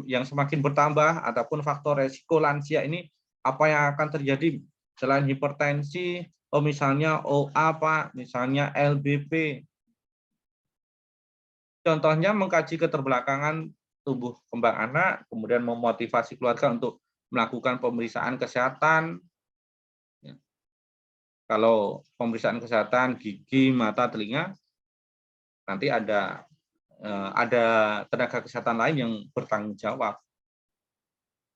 yang semakin bertambah ataupun faktor resiko lansia ini apa yang akan terjadi selain hipertensi? Oh, misalnya OA, Pak, misalnya LBP. Contohnya mengkaji keterbelakangan tubuh kembang anak, kemudian memotivasi keluarga untuk melakukan pemeriksaan kesehatan. Kalau pemeriksaan kesehatan gigi, mata, telinga, nanti ada tenaga kesehatan lain yang bertanggung jawab.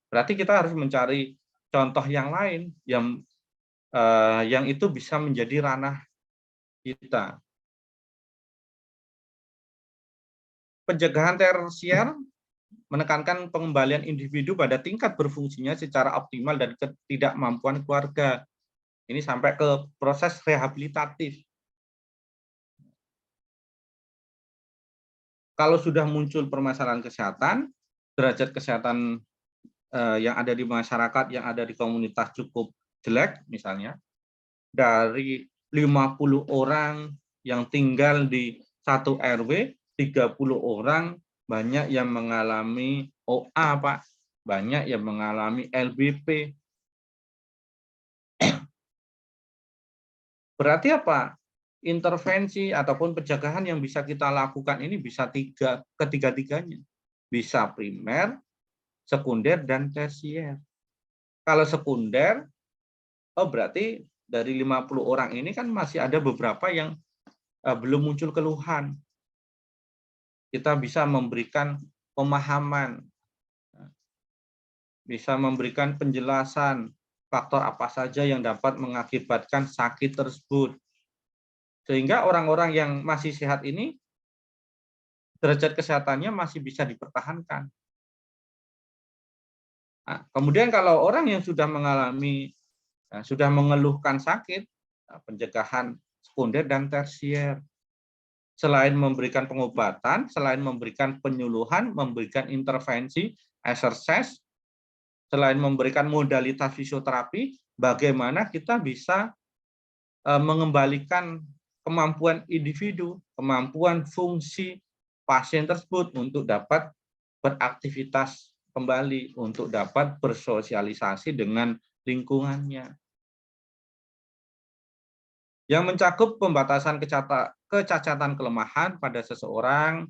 Berarti kita harus mencari contoh yang lain yang itu bisa menjadi ranah kita. Pencegahan tersier menekankan pengembalian individu pada tingkat berfungsinya secara optimal dan ketidakmampuan keluarga. Ini sampai ke proses rehabilitatif. Kalau sudah muncul permasalahan kesehatan, derajat kesehatan yang ada di masyarakat, yang ada di komunitas cukup jelek, misalnya, dari 50 orang yang tinggal di satu RW, 30 orang banyak yang mengalami OA, Pak. Banyak yang mengalami LBP. Berarti apa? Intervensi ataupun pencegahan yang bisa kita lakukan ini bisa ketiga-tiganya. Bisa primer, sekunder, dan tersier. Kalau sekunder, oh berarti dari 50 orang ini kan masih ada beberapa yang belum muncul keluhan. Kita bisa memberikan pemahaman, bisa memberikan penjelasan faktor apa saja yang dapat mengakibatkan sakit tersebut. Sehingga orang-orang yang masih sehat ini, derajat kesehatannya masih bisa dipertahankan. Nah, kemudian kalau orang yang sudah sudah mengeluhkan sakit, pencegahan sekunder dan tersier. Selain memberikan pengobatan, selain memberikan penyuluhan, memberikan intervensi, exercise, Selain memberikan modalitas fisioterapi, bagaimana kita bisa mengembalikan kemampuan individu, kemampuan fungsi pasien tersebut untuk dapat beraktivitas kembali, untuk dapat bersosialisasi dengan lingkungannya. Yang mencakup pembatasan kecacatan kelemahan pada seseorang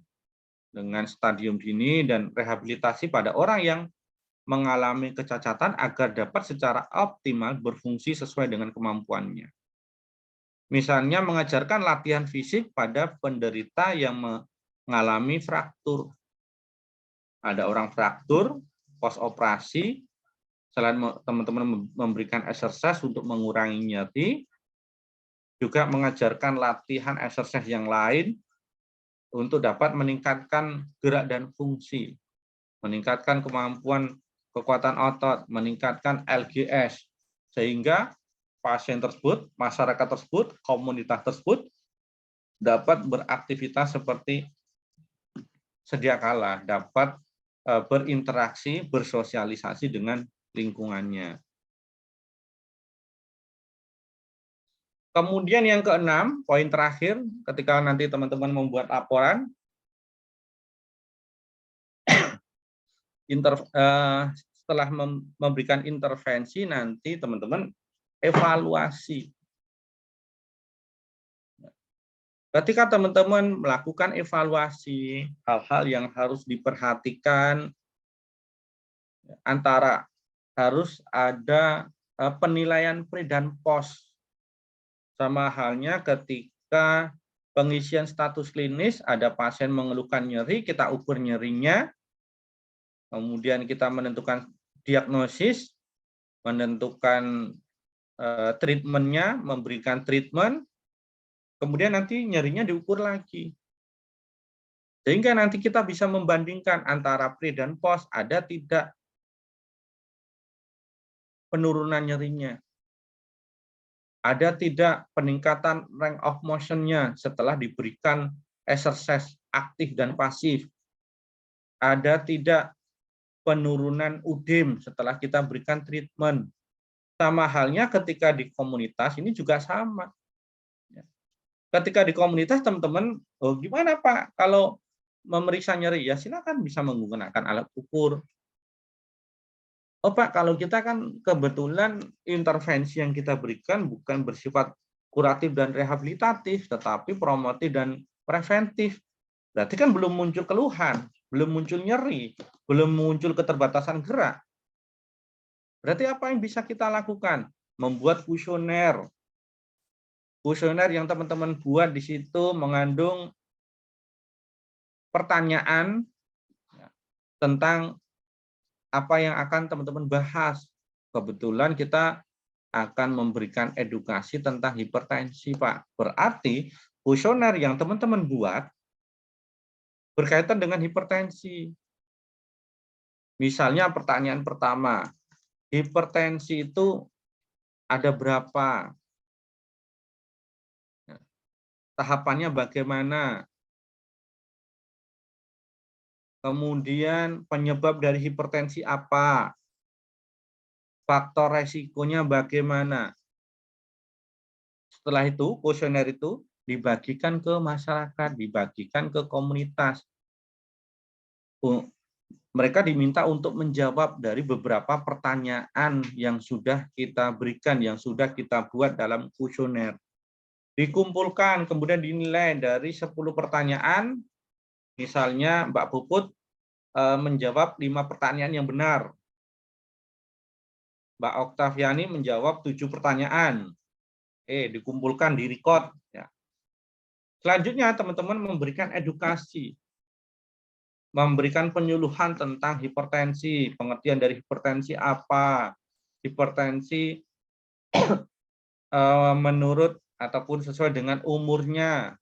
dengan stadium dini dan rehabilitasi pada orang yang mengalami kecacatan agar dapat secara optimal berfungsi sesuai dengan kemampuannya. Misalnya mengajarkan latihan fisik pada penderita yang mengalami fraktur. Ada orang fraktur, pos operasi, selain teman-teman memberikan exercise untuk mengurangi nyeri, juga mengajarkan latihan exercise yang lain untuk dapat meningkatkan gerak dan fungsi, meningkatkan kemampuan kekuatan otot, meningkatkan LGS, sehingga pasien tersebut, masyarakat tersebut, komunitas tersebut dapat beraktivitas seperti sedia kala, dapat berinteraksi, bersosialisasi dengan lingkungannya. Kemudian yang keenam, poin terakhir, ketika nanti teman-teman membuat laporan, setelah memberikan intervensi, nanti teman-teman evaluasi. Ketika teman-teman melakukan evaluasi, hal-hal yang harus diperhatikan, antara harus ada penilaian pre dan post. Sama halnya ketika pengisian status klinis, ada pasien mengeluhkan nyeri, kita ukur nyerinya, kemudian kita menentukan diagnosis, menentukan treatmentnya, memberikan treatment, kemudian nanti nyerinya diukur lagi. Sehingga nanti kita bisa membandingkan antara pre dan post, ada tidak penurunan nyerinya. Ada tidak peningkatan range of motion-nya setelah diberikan exercise aktif dan pasif. Ada tidak penurunan UDIM setelah kita berikan treatment. Sama halnya ketika di komunitas, ini juga sama. Ketika di komunitas, teman-teman, oh gimana Pak kalau memeriksa nyeri? Ya silakan bisa menggunakan alat ukur. Oh Pak, kalau kita kan kebetulan intervensi yang kita berikan bukan bersifat kuratif dan rehabilitatif, tetapi promotif dan preventif. Berarti kan belum muncul keluhan, belum muncul nyeri, belum muncul keterbatasan gerak. Berarti apa yang bisa kita lakukan? Membuat kuesioner. Kuesioner yang teman-teman buat di situ mengandung pertanyaan tentang apa yang akan teman-teman bahas. Kebetulan kita akan memberikan edukasi tentang hipertensi, Pak. Berarti kuesioner yang teman-teman buat berkaitan dengan hipertensi. Misalnya pertanyaan pertama, hipertensi itu ada berapa? Tahapannya bagaimana? Kemudian penyebab dari hipertensi apa? Faktor resikonya bagaimana? Setelah itu, kuesioner itu dibagikan ke masyarakat, dibagikan ke komunitas. Mereka diminta untuk menjawab dari beberapa pertanyaan yang sudah kita berikan, yang sudah kita buat dalam kuesioner. Dikumpulkan, kemudian dinilai dari 10 pertanyaan, misalnya Mbak Puput menjawab 5 pertanyaan yang benar. Mbak Oktaviani menjawab 7 pertanyaan. Dikumpulkan, di-record. Ya. Selanjutnya, teman-teman memberikan edukasi, memberikan penyuluhan tentang hipertensi, pengertian dari hipertensi apa, hipertensi menurut ataupun sesuai dengan umurnya.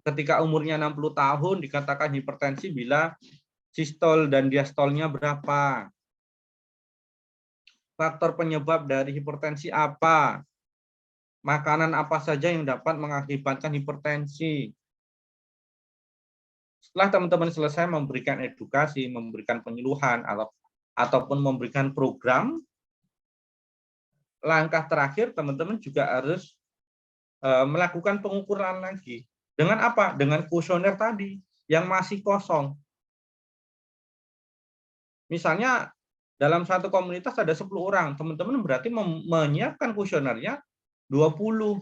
Ketika umurnya 60 tahun dikatakan hipertensi bila sistol dan diastolnya berapa. Faktor penyebab dari hipertensi apa? Makanan apa saja yang dapat mengakibatkan hipertensi? Setelah teman-teman selesai memberikan edukasi, memberikan penyuluhan, atau ataupun memberikan program, langkah terakhir teman-teman juga harus melakukan pengukuran lagi. Dengan apa? Dengan kuesioner tadi yang masih kosong. Misalnya dalam satu komunitas ada 10 orang, teman-teman berarti menyiapkan kuesionernya 20.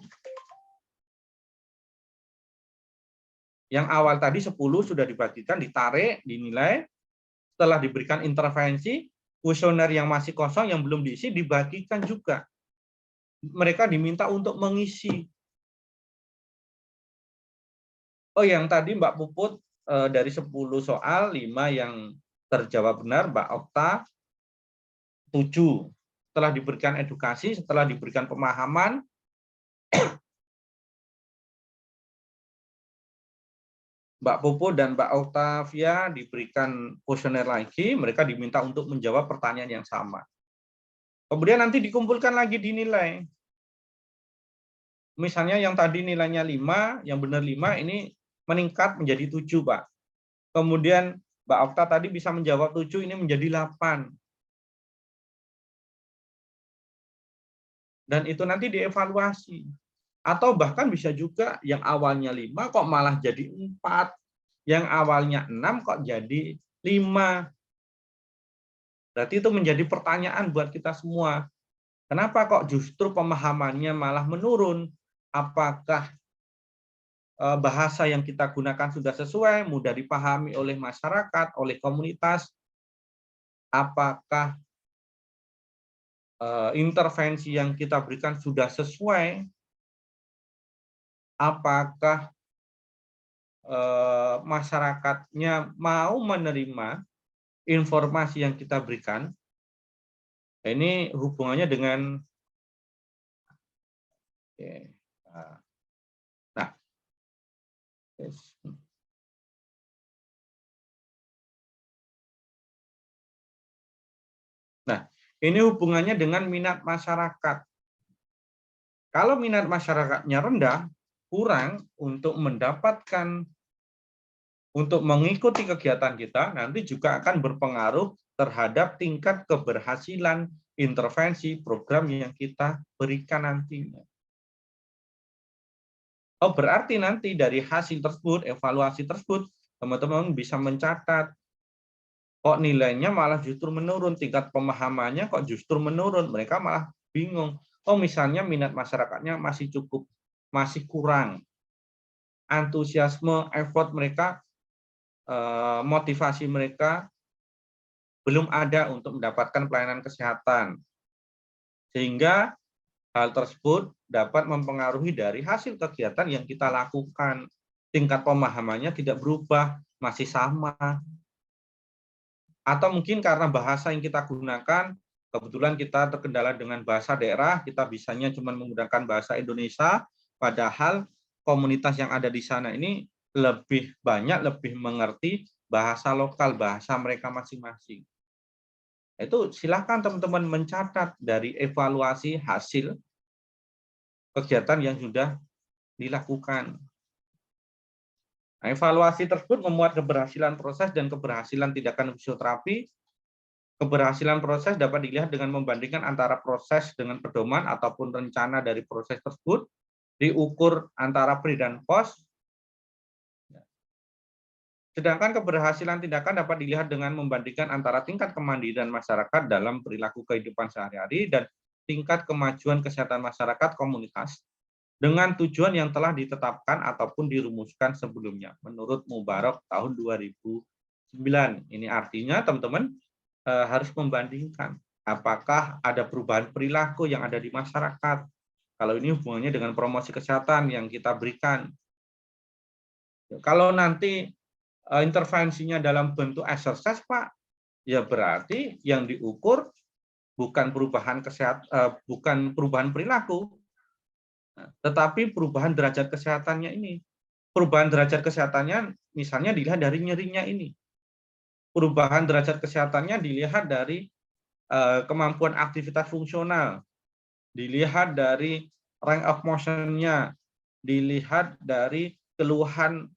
Yang awal tadi 10 sudah dibagikan, ditarik, dinilai, setelah diberikan intervensi, kuesioner yang masih kosong, yang belum diisi, dibagikan juga. Mereka diminta untuk mengisi. Oh, yang tadi Mbak Puput, dari 10 soal, 5 yang terjawab benar, Mbak Okta 7. Setelah diberikan edukasi, setelah diberikan pemahaman, Mbak Popo dan Mbak Octavia diberikan kuesioner lagi, mereka diminta untuk menjawab pertanyaan yang sama. Kemudian nanti dikumpulkan lagi dinilai. Misalnya yang tadi nilainya 5, yang benar 5, ini meningkat menjadi 7, Pak. Kemudian Mbak Okta tadi bisa menjawab 7, ini menjadi 8. Dan itu nanti dievaluasi. Atau bahkan bisa juga yang awalnya 5 kok malah jadi 4. Yang awalnya 6 kok jadi 5. Berarti itu menjadi pertanyaan buat kita semua. Kenapa kok justru pemahamannya malah menurun? Apakah bahasa yang kita gunakan sudah sesuai, mudah dipahami oleh masyarakat, oleh komunitas? Apakah intervensi yang kita berikan sudah sesuai? Apakah masyarakatnya mau menerima informasi yang kita berikan? Ini hubungannya dengan ini hubungannya dengan minat masyarakat. Kalau minat masyarakatnya rendah, kurang untuk mendapatkan, untuk mengikuti kegiatan kita, nanti juga akan berpengaruh terhadap tingkat keberhasilan intervensi program yang kita berikan nantinya. Oh, berarti nanti dari hasil tersebut, evaluasi tersebut, teman-teman bisa mencatat, kok nilainya malah justru menurun, tingkat pemahamannya kok justru menurun, mereka malah bingung. Oh, misalnya minat masyarakatnya masih cukup, masih kurang. Antusiasme, effort mereka, motivasi mereka belum ada untuk mendapatkan pelayanan kesehatan. Sehingga hal tersebut dapat mempengaruhi dari hasil kegiatan yang kita lakukan. Tingkat pemahamannya tidak berubah, masih sama. Atau mungkin karena bahasa yang kita gunakan, kebetulan kita terkendala dengan bahasa daerah, kita bisanya cuma menggunakan bahasa Indonesia, padahal komunitas yang ada di sana ini lebih banyak, lebih mengerti bahasa lokal, bahasa mereka masing-masing. Itu silakan teman-teman mencatat dari evaluasi hasil kegiatan yang sudah dilakukan. Nah, evaluasi tersebut memuat keberhasilan proses dan keberhasilan tindakan fisioterapi. Keberhasilan proses dapat dilihat dengan membandingkan antara proses dengan pedoman ataupun rencana dari proses tersebut, diukur antara pre dan post. Sedangkan keberhasilan tindakan dapat dilihat dengan membandingkan antara tingkat kemandirian masyarakat dalam perilaku kehidupan sehari-hari dan tingkat kemajuan kesehatan masyarakat komunitas dengan tujuan yang telah ditetapkan ataupun dirumuskan sebelumnya menurut Mubarak tahun 2009. Ini artinya teman-teman harus membandingkan apakah ada perubahan perilaku yang ada di masyarakat. Kalau ini hubungannya dengan promosi kesehatan yang kita berikan. Kalau nanti intervensinya dalam bentuk exercise, Pak, ya berarti yang diukur bukan perubahan bukan perubahan perilaku, tetapi perubahan derajat kesehatannya ini. Perubahan derajat kesehatannya misalnya dilihat dari nyerinya ini. Perubahan derajat kesehatannya dilihat dari kemampuan aktivitas fungsional, dilihat dari range of motion-nya, dilihat dari keluhan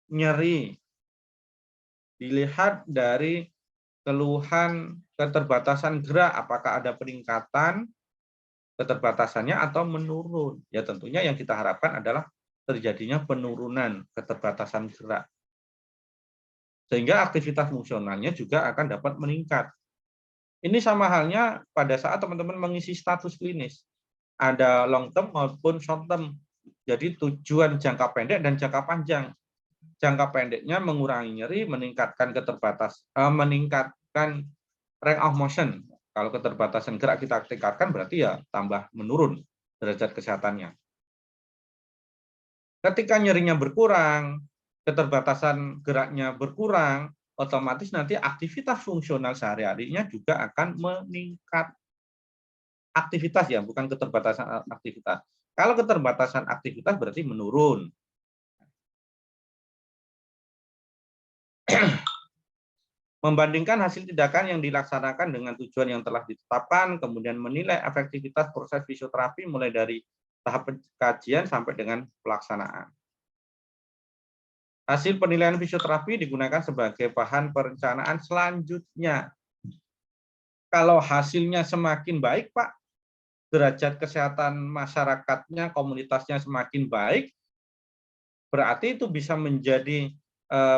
nyeri, dilihat dari keluhan keterbatasan gerak, apakah ada peningkatan keterbatasannya atau menurun. Ya tentunya yang kita harapkan adalah terjadinya penurunan keterbatasan gerak. Sehingga aktivitas fungsionalnya juga akan dapat meningkat. Ini sama halnya pada saat teman-teman mengisi status klinis. Ada long term maupun short term. Jadi tujuan jangka pendek dan jangka panjang. Jangka pendeknya mengurangi nyeri, meningkatkan meningkatkan range of motion. Kalau keterbatasan gerak kita tingkatkan berarti ya tambah menurun derajat kesehatannya. Ketika nyerinya berkurang, keterbatasan geraknya berkurang, otomatis nanti aktivitas fungsional sehari-harinya juga akan meningkat. Aktivitas ya, bukan keterbatasan aktivitas. Kalau keterbatasan aktivitas berarti menurun. Membandingkan hasil tindakan yang dilaksanakan dengan tujuan yang telah ditetapkan, kemudian menilai efektivitas proses fisioterapi mulai dari tahap kajian sampai dengan pelaksanaan. Hasil penilaian fisioterapi digunakan sebagai bahan perencanaan selanjutnya. Kalau hasilnya semakin baik, Pak, derajat kesehatan masyarakatnya, komunitasnya semakin baik, berarti itu bisa menjadi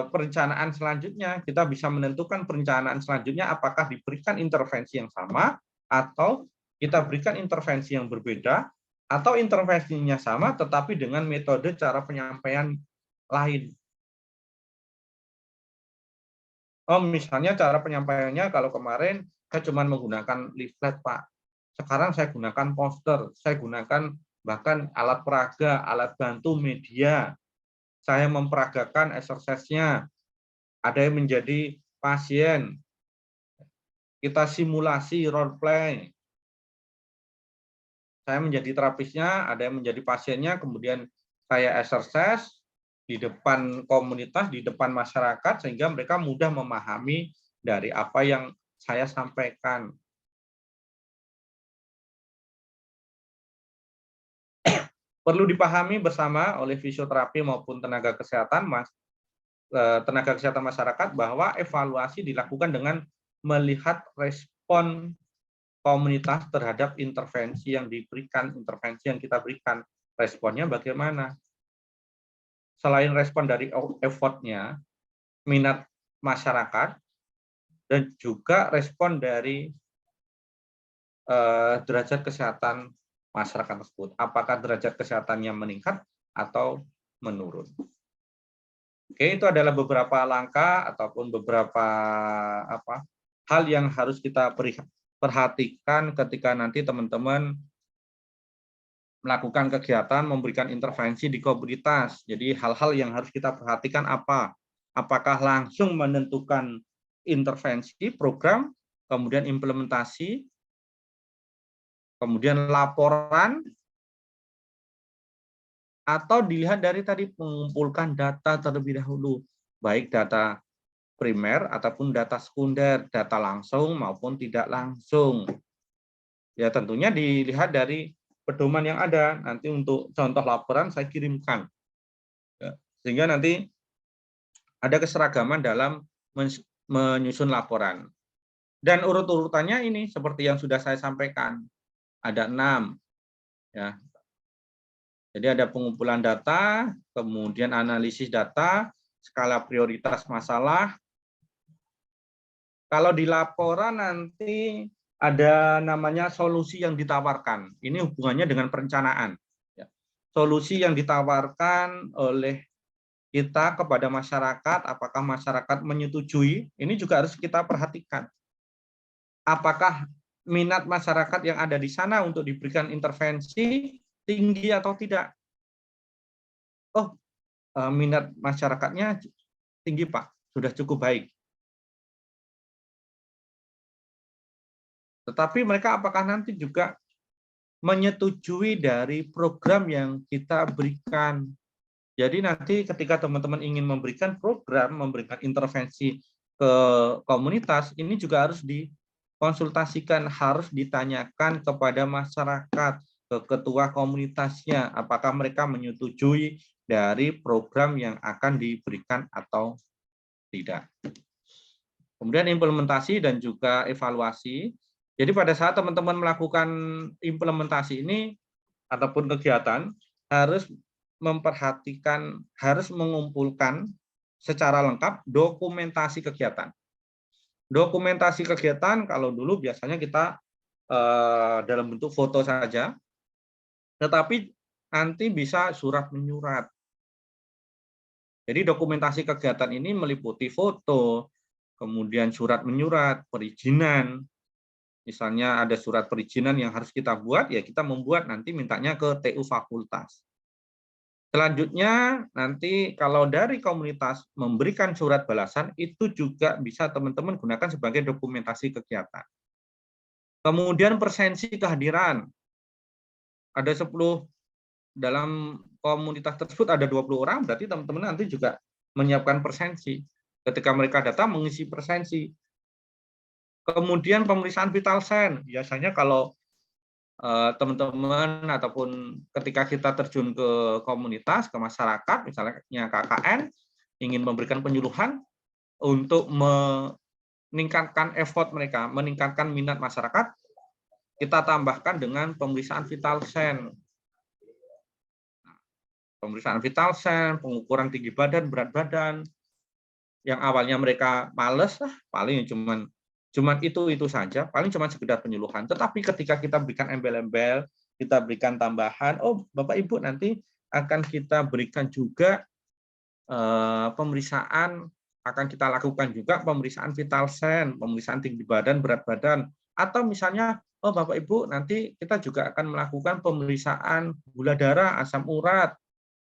perencanaan selanjutnya. Kita bisa menentukan perencanaan selanjutnya apakah diberikan intervensi yang sama atau kita berikan intervensi yang berbeda atau intervensinya sama tetapi dengan metode cara penyampaian lain. Oh, misalnya cara penyampaiannya kalau kemarin saya cuma menggunakan leaflet, Pak. Sekarang saya gunakan poster, saya gunakan bahkan alat peraga, alat bantu media. Saya memperagakan exercise-nya. Ada yang menjadi pasien. Kita simulasi role play. Saya menjadi terapisnya, ada yang menjadi pasiennya, kemudian saya exercise di depan komunitas, di depan masyarakat, sehingga mereka mudah memahami dari apa yang saya sampaikan. Perlu dipahami bersama oleh fisioterapi maupun tenaga kesehatan masyarakat bahwa evaluasi dilakukan dengan melihat respon komunitas terhadap intervensi yang diberikan, intervensi yang kita berikan. Responnya bagaimana? Selain respon dari effort-nya, minat masyarakat, dan juga respon dari derajat kesehatan masyarakat tersebut. Apakah derajat kesehatannya meningkat atau menurun? Oke, itu adalah beberapa langkah ataupun beberapa hal yang harus kita perhatikan ketika nanti teman-teman melakukan kegiatan memberikan intervensi di komunitas. Jadi hal-hal yang harus kita perhatikan apa? Apakah langsung menentukan intervensi, program, kemudian implementasi, kemudian laporan, atau dilihat dari tadi mengumpulkan data terlebih dahulu, baik data primer ataupun data sekunder, data langsung maupun tidak langsung. Ya tentunya dilihat dari pedoman yang ada. Nanti untuk contoh laporan saya kirimkan. Ya, sehingga nanti ada keseragaman dalam menyusun laporan. Dan urut-urutannya ini seperti yang sudah saya sampaikan. Ada 6. Ya. Jadi ada pengumpulan data, kemudian analisis data, skala prioritas masalah. Kalau di laporan nanti ada namanya solusi yang ditawarkan. Ini hubungannya dengan perencanaan. Solusi yang ditawarkan oleh kita kepada masyarakat, apakah masyarakat menyetujui, ini juga harus kita perhatikan. Apakah minat masyarakat yang ada di sana untuk diberikan intervensi tinggi atau tidak? Oh, minat masyarakatnya tinggi, Pak, sudah cukup baik. Tetapi mereka apakah nanti juga menyetujui dari program yang kita berikan? Jadi nanti ketika teman-teman ingin memberikan program, memberikan intervensi ke komunitas, ini juga harus dikonsultasikan, harus ditanyakan kepada masyarakat, ke ketua komunitasnya, apakah mereka menyetujui dari program yang akan diberikan atau tidak. Kemudian implementasi dan juga evaluasi. Jadi pada saat teman-teman melakukan implementasi ini ataupun kegiatan, harus memperhatikan, harus mengumpulkan secara lengkap dokumentasi kegiatan. Dokumentasi kegiatan kalau dulu biasanya kita dalam bentuk foto saja, tetapi nanti bisa surat menyurat. Jadi dokumentasi kegiatan ini meliputi foto, kemudian surat menyurat, perizinan. Misalnya ada surat perizinan yang harus kita buat, ya kita membuat nanti mintanya ke TU fakultas. Selanjutnya nanti kalau dari komunitas memberikan surat balasan, itu juga bisa teman-teman gunakan sebagai dokumentasi kegiatan. Kemudian presensi kehadiran. Ada 10 dalam komunitas tersebut ada 20 orang, berarti teman-teman nanti juga menyiapkan presensi. Ketika mereka datang mengisi presensi. Kemudian pemeriksaan vital sign. Biasanya kalau teman-teman ataupun ketika kita terjun ke komunitas, ke masyarakat, misalnya KKN, ingin memberikan penyuluhan untuk meningkatkan effort mereka, meningkatkan minat masyarakat, kita tambahkan dengan pemeriksaan vital sign. Pemeriksaan vital sign, pengukuran tinggi badan, berat badan, yang awalnya mereka males, paling cuman itu saja, paling cuma sekedar penyuluhan. Tetapi ketika kita berikan embel-embel, kita berikan tambahan, oh Bapak Ibu nanti akan kita berikan juga pemeriksaan, akan kita lakukan juga pemeriksaan vital sign, pemeriksaan tinggi badan, berat badan, atau misalnya, oh Bapak Ibu nanti kita juga akan melakukan pemeriksaan gula darah, asam urat,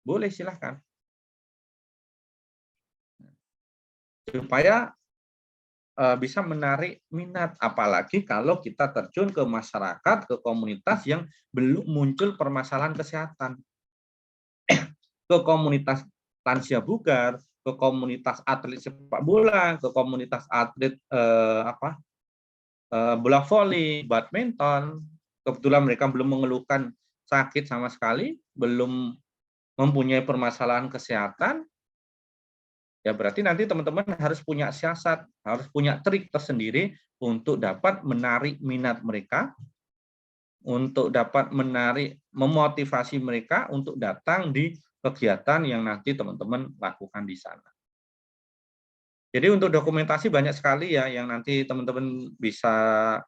boleh silahkan. Supaya bisa menarik minat, apalagi kalau kita terjun ke masyarakat, ke komunitas yang belum muncul permasalahan kesehatan, ke komunitas lansia bugar, ke komunitas atlet sepak bola, ke komunitas atlet bola voli, badminton. Kebetulan mereka belum mengeluhkan sakit sama sekali, belum mempunyai permasalahan kesehatan. Ya berarti nanti teman-teman harus punya siasat, harus punya trik tersendiri untuk dapat menarik minat mereka, untuk dapat memotivasi mereka untuk datang di kegiatan yang nanti teman-teman lakukan di sana. Jadi untuk dokumentasi banyak sekali ya yang nanti teman-teman bisa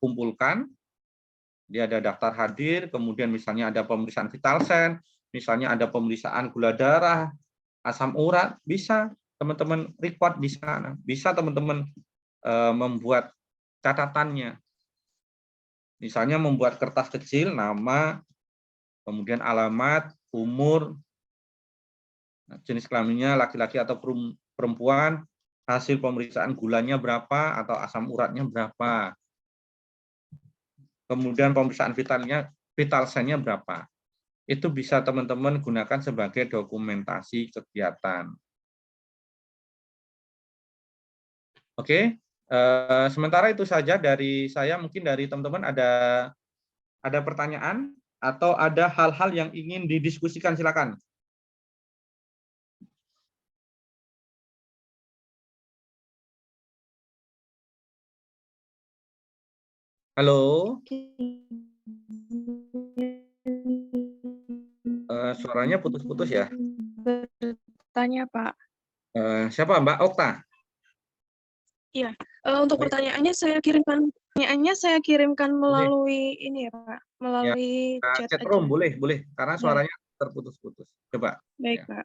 kumpulkan. Dia ada daftar hadir, kemudian misalnya ada pemeriksaan vital sign, misalnya ada pemeriksaan gula darah, asam urat, bisa teman-teman record di sana, bisa teman-teman membuat catatannya. Misalnya membuat kertas kecil, nama, kemudian alamat, umur, jenis kelaminnya laki-laki atau perempuan, hasil pemeriksaan gulanya berapa atau asam uratnya berapa. Kemudian pemeriksaan vital sign-nya berapa. Itu bisa teman-teman gunakan sebagai dokumentasi kegiatan. Oke, sementara itu saja dari saya. Mungkin dari teman-teman ada pertanyaan atau ada hal-hal yang ingin didiskusikan, silakan. Halo, suaranya putus-putus ya. Bertanya, Pak. Siapa Mbak Okta? Iya, untuk pertanyaannya saya kirimkan melalui ini ya, Pak, melalui Ya, chat chat room aja. boleh, karena Ya, suaranya terputus-putus. Coba. baik, Ya. Pak.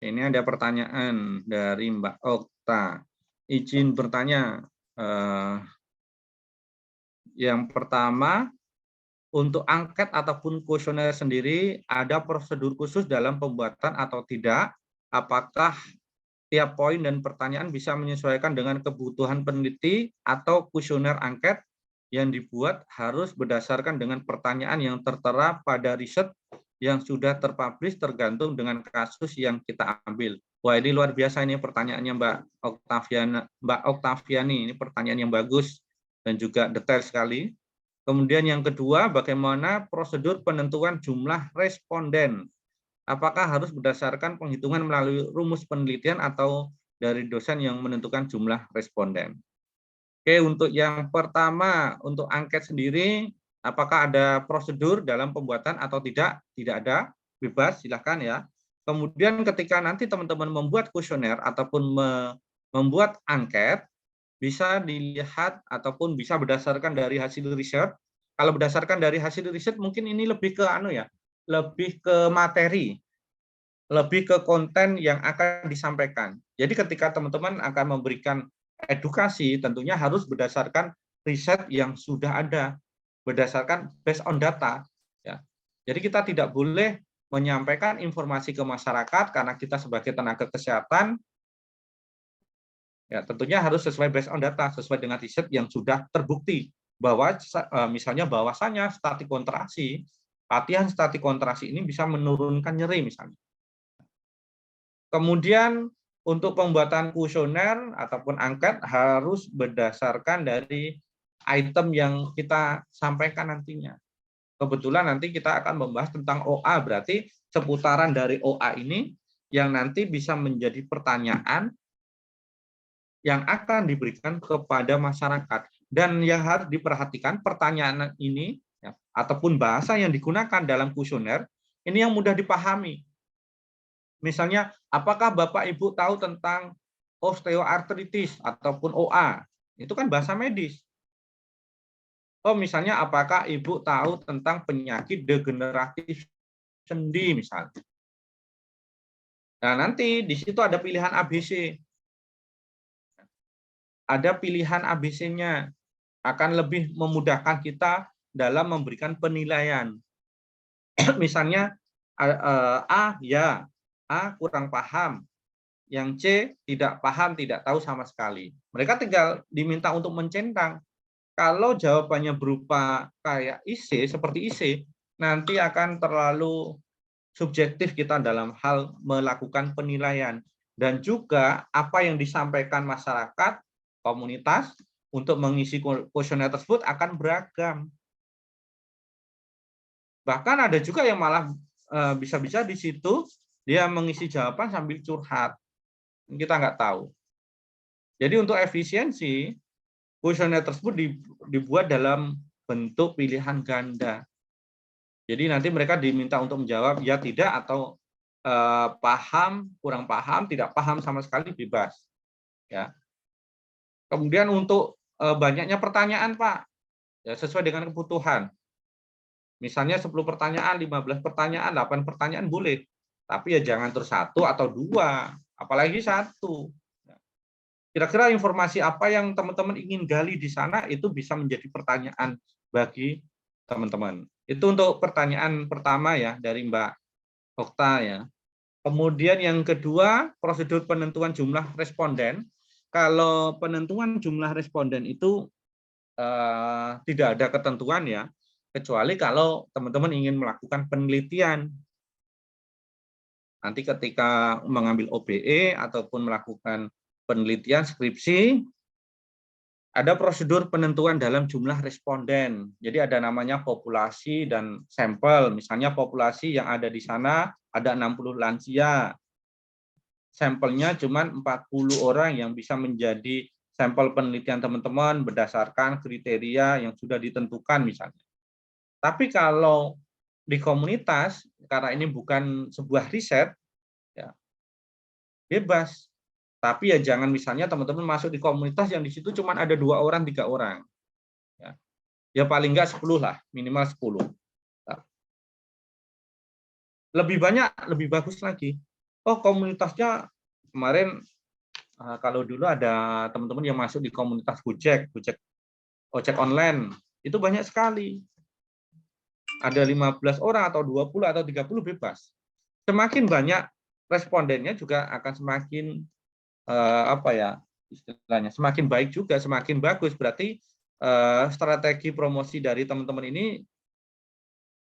Ini ada pertanyaan dari Mbak Okta. Izin bertanya. Yang pertama, untuk angket ataupun kuesioner sendiri, ada prosedur khusus dalam pembuatan atau tidak? Apakah tiap poin dan pertanyaan bisa menyesuaikan dengan kebutuhan peneliti atau kuesioner angket yang dibuat harus berdasarkan dengan pertanyaan yang tertera pada riset yang sudah terpublish tergantung dengan kasus yang kita ambil. Wah, ini luar biasa ini pertanyaannya Mbak Oktaviani. Ini pertanyaan yang bagus. dan juga detail sekali. Kemudian yang kedua, bagaimana prosedur penentuan jumlah responden. Apakah harus berdasarkan penghitungan melalui rumus penelitian atau dari dosen yang menentukan jumlah responden. Oke, untuk yang pertama, untuk angket sendiri, apakah ada prosedur dalam pembuatan atau tidak? Tidak ada, bebas, silahkan ya. Kemudian ketika nanti teman-teman membuat kuesioner ataupun membuat angket, bisa dilihat ataupun bisa berdasarkan dari hasil riset. Kalau berdasarkan dari hasil riset mungkin ini lebih ke lebih ke materi, lebih ke konten yang akan disampaikan. Jadi ketika teman-teman akan memberikan edukasi, tentunya harus berdasarkan riset yang sudah ada, berdasarkan based on data. Ya. Jadi kita tidak boleh menyampaikan informasi ke masyarakat karena kita sebagai tenaga kesehatan ya tentunya harus sesuai based on data, sesuai dengan riset yang sudah terbukti bahwa misalnya bahwasannya statik kontraksi, latihan statik kontraksi ini bisa menurunkan nyeri misalnya. Kemudian untuk pembuatan kuesioner ataupun angket harus berdasarkan dari item yang kita sampaikan nantinya. Kebetulan nanti kita akan membahas tentang OA, berarti seputaran dari OA ini yang nanti bisa menjadi pertanyaan yang akan diberikan kepada masyarakat. Dan yang harus diperhatikan pertanyaan ini ya, ataupun bahasa yang digunakan dalam kuesioner ini yang mudah dipahami. Misalnya, apakah Bapak Ibu tahu tentang osteoartritis ataupun OA? Itu kan bahasa medis. Oh, misalnya apakah Ibu tahu tentang penyakit degeneratif sendi misalnya. Nah, nanti di situ ada pilihan ABC. Ada pilihan ABC-nya, akan lebih memudahkan kita dalam memberikan penilaian. Misalnya A ya, A kurang paham, yang C tidak paham, tidak tahu sama sekali. Mereka tinggal diminta untuk mencentang. Kalau jawabannya berupa kayak IC, seperti IC, nanti akan terlalu subjektif kita dalam hal melakukan penilaian. Dan juga apa yang disampaikan masyarakat, komunitas, untuk mengisi kuesioner tersebut akan beragam. Bahkan ada juga yang malah bisa-bisa di situ dia mengisi jawaban sambil curhat. Kita nggak tahu. Jadi untuk efisiensi, kuesioner tersebut dibuat dalam bentuk pilihan ganda. Jadi nanti mereka diminta untuk menjawab ya tidak atau paham, kurang paham, tidak paham sama sekali, bebas. Ya. Kemudian untuk banyaknya pertanyaan, Pak, ya sesuai dengan kebutuhan. Misalnya 10 pertanyaan, 15 pertanyaan, 8 pertanyaan boleh. Tapi ya jangan terus 1 atau 2, apalagi 1. Kira-kira informasi apa yang teman-teman ingin gali di sana itu bisa menjadi pertanyaan bagi teman-teman. Itu untuk pertanyaan pertama ya dari Mbak Okta ya. Kemudian yang kedua, prosedur penentuan jumlah responden. Kalau penentuan jumlah responden itu tidak ada ketentuan ya, kecuali kalau teman-teman ingin melakukan penelitian. Nanti ketika mengambil OBE ataupun melakukan penelitian skripsi, ada prosedur penentuan dalam jumlah responden. Jadi ada namanya populasi dan sampel. Misalnya populasi yang ada di sana ada 60 lansia. Sampelnya cuma 40 orang yang bisa menjadi sampel penelitian teman-teman berdasarkan kriteria yang sudah ditentukan misalnya. Tapi kalau di komunitas, karena ini bukan sebuah riset, ya, bebas. Tapi ya jangan misalnya teman-teman masuk di komunitas yang di situ cuma ada 2 orang, 3 orang. Ya paling enggak 10 lah, minimal 10. Lebih banyak, lebih bagus lagi. Oh, komunitasnya kemarin kalau dulu ada teman-teman yang masuk di komunitas Gojek ojek online, itu banyak sekali. Ada 15 orang atau 20 atau 30 bebas. Semakin banyak respondennya juga akan semakin istilahnya semakin baik juga, semakin bagus. Berarti strategi promosi dari teman-teman ini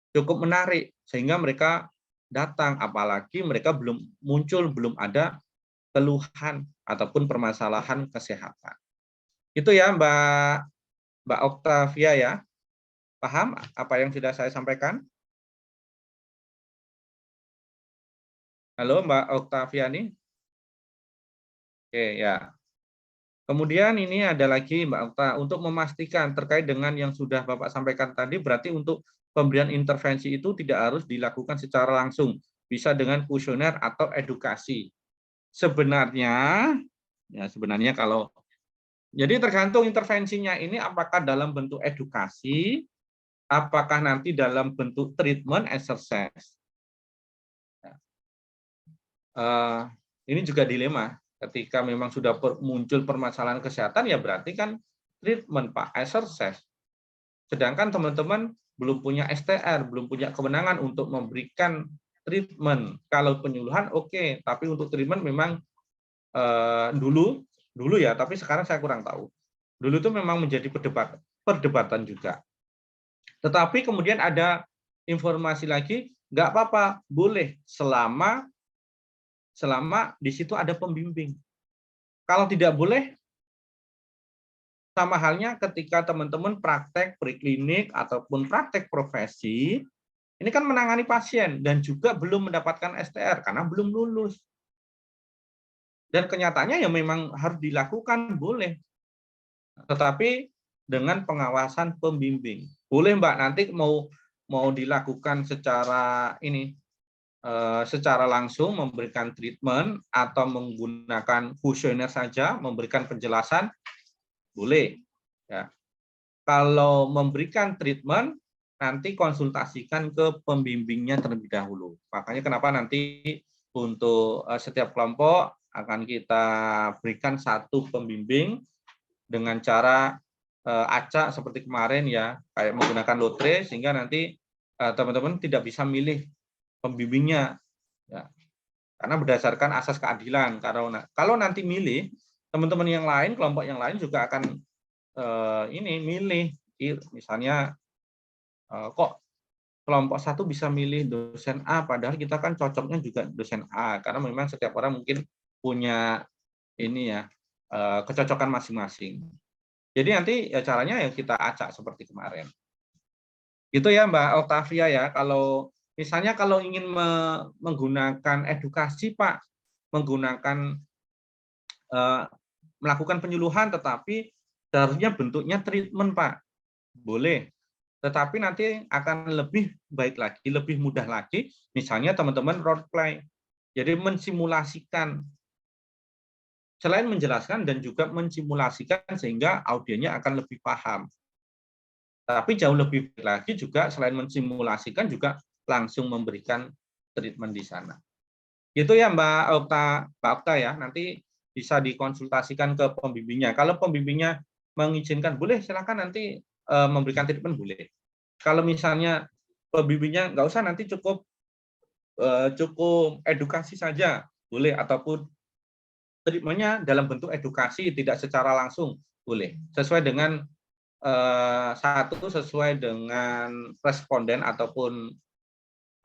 cukup menarik sehingga mereka datang, apalagi mereka belum ada keluhan ataupun permasalahan kesehatan. Itu ya Mbak Mbak Oktavia ya. Paham apa yang sudah saya sampaikan? Halo Mbak Oktavia nih. Oke ya. Kemudian ini ada lagi Mbak Okta, untuk memastikan terkait dengan yang sudah Bapak sampaikan tadi, berarti untuk pemberian intervensi itu tidak harus dilakukan secara langsung, bisa dengan kuesioner atau edukasi. Sebenarnya, ya sebenarnya kalau, jadi tergantung intervensinya ini apakah dalam bentuk edukasi, apakah nanti dalam bentuk treatment exercise. Ini juga dilema. Ketika memang sudah muncul permasalahan kesehatan, ya berarti kan treatment, Pak, exercise. Sedangkan teman-teman belum punya STR, belum punya kewenangan untuk memberikan treatment. Kalau penyuluhan oke, tapi untuk treatment memang dulu ya, tapi sekarang saya kurang tahu. Dulu itu memang menjadi perdebatan juga. Tetapi kemudian ada informasi lagi, nggak apa-apa, boleh selama di situ ada pembimbing. Kalau tidak boleh, sama halnya ketika teman-teman praktek preklinik ataupun praktek profesi, ini kan menangani pasien dan juga belum mendapatkan STR karena belum lulus. Dan kenyataannya ya memang harus dilakukan, boleh. Tetapi dengan pengawasan pembimbing. Boleh Mbak, nanti mau dilakukan secara ini, secara langsung memberikan treatment atau menggunakan kuesioner saja, memberikan penjelasan, boleh. Ya. Kalau memberikan treatment, nanti konsultasikan ke pembimbingnya terlebih dahulu. Makanya kenapa nanti untuk setiap kelompok akan kita berikan satu pembimbing dengan cara acak seperti kemarin ya, kayak menggunakan lotre, sehingga nanti teman-teman tidak bisa milih pembimbingnya. Ya. Karena berdasarkan asas keadilan. Kalau nanti milih, teman-teman yang lain, kelompok yang lain juga akan ini milih, misalnya kok kelompok satu bisa milih dosen A, padahal kita kan cocoknya juga dosen A, karena memang setiap orang mungkin punya ini ya kecocokan masing-masing. Jadi nanti ya caranya ya kita acak seperti kemarin. Itu ya Mbak Oktavia ya. Kalau misalnya kalau ingin menggunakan edukasi Pak, menggunakan melakukan penyuluhan, tetapi seharusnya bentuknya treatment Pak, boleh. Tetapi nanti akan lebih baik lagi, lebih mudah lagi, misalnya teman-teman role play. Jadi mensimulasikan, selain menjelaskan dan juga mensimulasikan sehingga audiennya akan lebih paham. Tapi jauh lebih baik lagi juga selain mensimulasikan juga langsung memberikan treatment di sana. Itu ya Mbak Okta ya, nanti bisa dikonsultasikan ke pembimbingnya. Kalau pembimbingnya mengizinkan, boleh silakan nanti memberikan treatment, boleh. Kalau misalnya pembimbingnya nggak usah, nanti cukup edukasi saja, boleh, ataupun treatmentnya dalam bentuk edukasi, tidak secara langsung, boleh. Sesuai dengan sesuai dengan responden ataupun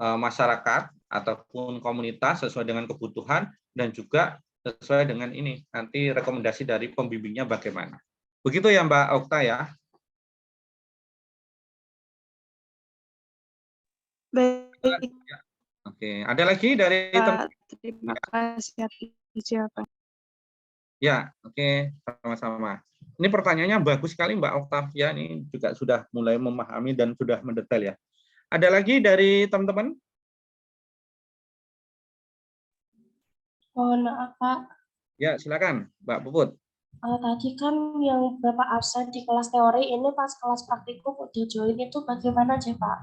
masyarakat ataupun komunitas, sesuai dengan kebutuhan, dan juga sesuai dengan ini nanti rekomendasi dari pembimbingnya bagaimana. Begitu ya Mbak Okta ya. Baik, Oke, ada lagi dari Pak. Terima kasih atas jawaban. Ya, oke, sama-sama. Ini pertanyaannya bagus sekali Mbak Oktavia, ini juga sudah mulai memahami dan sudah mendetail ya. Ada lagi dari teman-teman? Mohon maaf, Pak. Ya, silakan Mbak Puput. Tadi kan yang Bapak absen di kelas teori, ini pas kelas praktikum udah join itu bagaimana sih, Pak?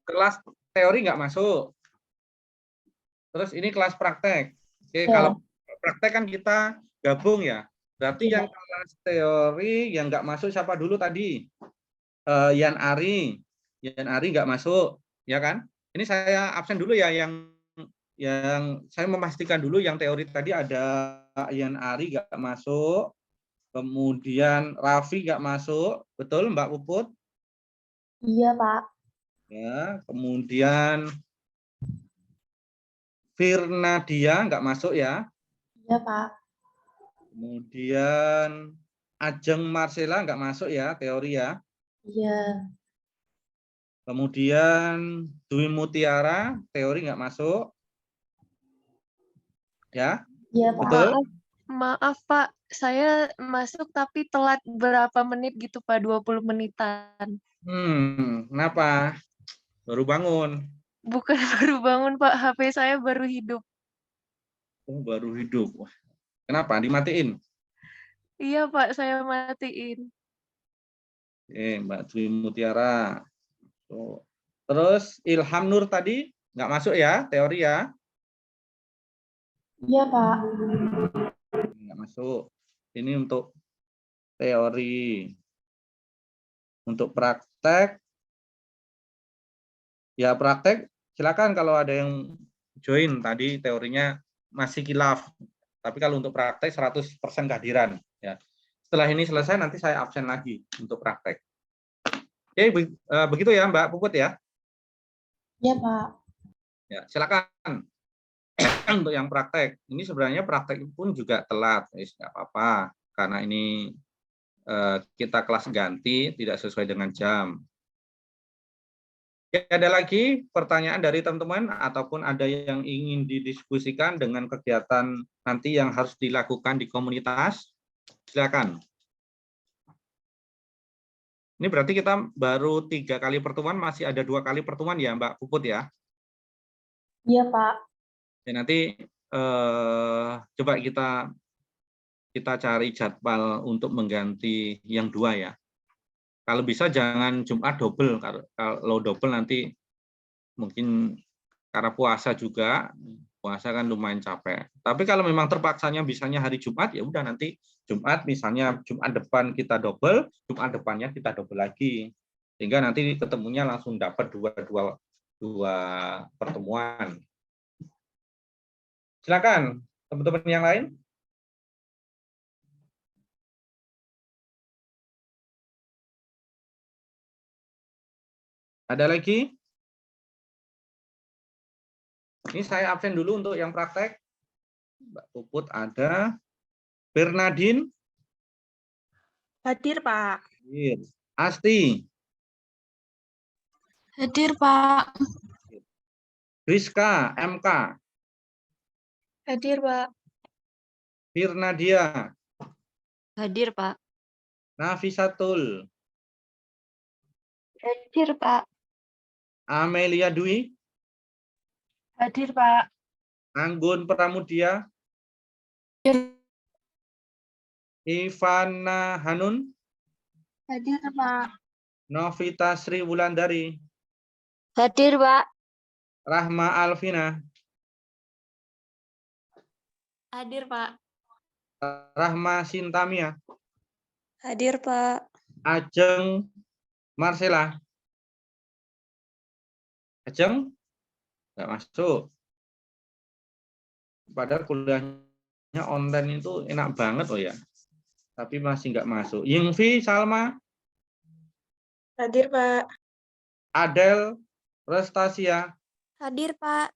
Kelas teori nggak masuk. Terus ini kelas praktek. Oke, Ya. kalau praktek kan kita gabung ya. Berarti Ya. yang kelas teori yang nggak masuk siapa dulu tadi? Yan Ari. Yan Ari nggak masuk, ya kan? Ini saya absen dulu ya, yang saya memastikan dulu yang teori tadi ada Yan Ari nggak masuk, kemudian Raffi nggak masuk, betul Mbak Puput? Iya, Pak. Ya, kemudian Firnadia nggak masuk ya. Iya, Pak. Kemudian Ajeng Marcella nggak masuk ya, teori ya. Iya. Kemudian Dwi Mutiara, teori nggak masuk. Ya, Iya, Pak. betul? Maaf Pak, saya masuk tapi telat berapa menit gitu Pak, 20 menitan. Kenapa? Baru bangun. Bukan baru bangun Pak, HP saya baru hidup. Oh, baru hidup. Wah, kenapa? Dimatiin? Iya Pak, saya matiin. Mbak Dwi Mutiara. So, terus Ilham Nur tadi nggak masuk ya, teori ya? Iya, Pak. Nggak masuk. Ini untuk teori. Untuk praktek, ya praktek silakan kalau ada yang join tadi teorinya masih kilaf. Tapi kalau untuk praktek 100% kehadiran. Ya. Setelah ini selesai nanti saya absen lagi untuk praktek. Oke, begitu ya Mbak Puput ya. Iya, Pak. Ya, silakan. Untuk yang praktek, ini sebenarnya praktek pun juga telat, nggak apa-apa, karena ini kita kelas ganti, tidak sesuai dengan jam. Ya, ada lagi pertanyaan dari teman-teman, ataupun ada yang ingin didiskusikan dengan kegiatan nanti yang harus dilakukan di komunitas? Silakan. Ini berarti kita baru 3 kali pertemuan, masih ada 2 kali pertemuan ya Mbak Puput ya? Iya, Pak. Ya, nanti coba kita cari jadwal untuk mengganti yang 2 ya. Kalau bisa jangan Jumat double, kalau double nanti mungkin karena puasa juga, puasa kan lumayan capek. Tapi kalau memang terpaksanya bisanya hari Jumat, ya udah nanti Jumat misalnya Jumat depan kita double, Jumat depannya kita double lagi. Sehingga nanti ketemunya langsung dapat dua pertemuan. Silakan teman-teman yang lain. Ada lagi? Ini saya absen dulu untuk yang praktek. Mbak Puput ada. Bernadine. Hadir, Pak. Asti. Hadir, Pak. Rizka, MK. Hadir Pak. Firnadia. Hadir, Pak. Nafisatul. Hadir, Pak. Amelia Dwi. Hadir, Pak. Anggun Pramudia. Hadir, Ivana Hanun. Hadir, Pak. Novita Sri Wulandari. Hadir, Pak. Rahma Alvina. Hadir, Pak. Rahma Sintamia. Hadir, Pak. Ajeng Marcella. Ajeng nggak masuk. Padahal kuliahnya online itu enak banget loh ya. Tapi masih nggak masuk. Yingvi Salma. Hadir, Pak. Adel Restasia. Hadir, Pak.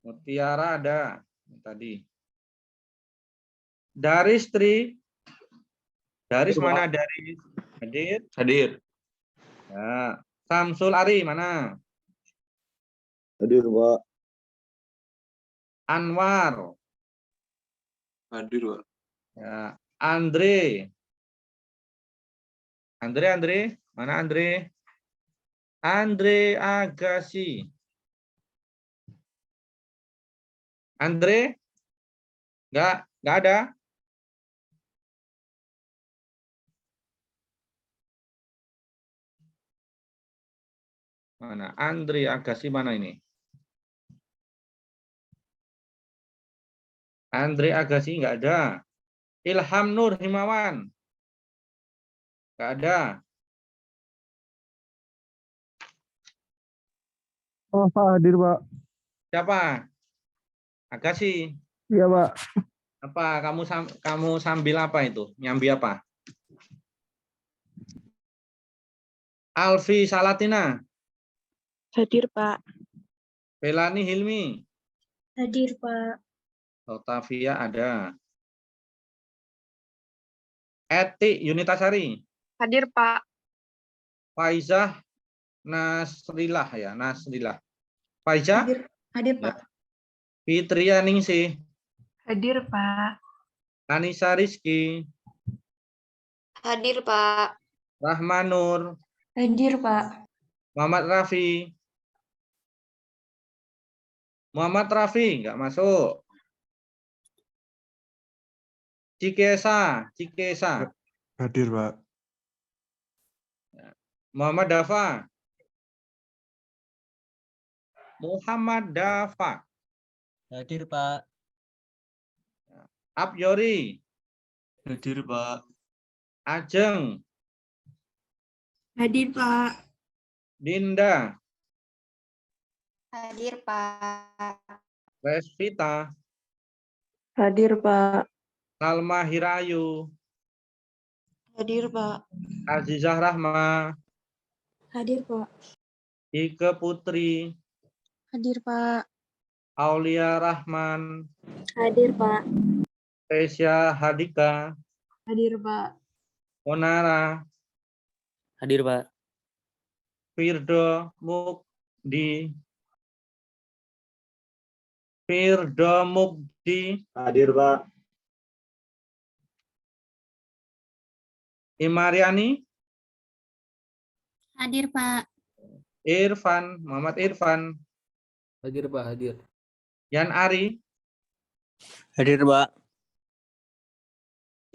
Mutiara ada tadi. Daristri. Daris mana Daris? Hadir. Hadir. Ya. Samsul Ari mana? Hadir, Pak. Anwar. Hadir, Pak. Ya. Andre. Andre. Mana Andre? Andre Agassi. Andre? Nggak ada. Mana? Andre Agassi mana ini? Andre Agassi nggak ada. Ilham Nur Himawan. Nggak ada. Oh, Pak, hadir, Pak. Siapa? Agassi. Iya, Pak. Apa kamu sambil apa itu? Nyambi apa? Alfi Salatina. Hadir, Pak. Pelani Hilmi. Hadir, Pak. Otavia ada. Eti Yunitasari, Hadir, Pak. Faizah Nasrillah ya, Nasrillah. Faizah, Hadir, ya. Fitria Ningsih, Hadir, Pak. Anissa Rizky, Hadir, Pak. Rahmanur, Hadir, Pak. Muhammad Rafi. Muhammad Rafi nggak masuk. Cikesa, Cikesa. Hadir, Pak. Muhammad Dafa. Muhammad Dafa. Hadir, Pak. Abyori, Hadir, Pak. Ajeng, Hadir, Pak. Dinda, Hadir, Pak. Resvita, Hadir, Pak. Salma Hirayu, Hadir, Pak. Azizah Rahma, Hadir, Pak. Ike Putri, Hadir, Pak. Aulia Rahman, Hadir, Pak. Tesya Hadika, Hadir, Pak. Monara, Hadir, Pak. Firdo Mukdi, Firdo Mukdi, Hadir, Pak. Imariani, Hadir, Pak. Irfan, Muhammad Irfan, Hadir, Pak. Hadir. Yan Ari. Hadir, Pak.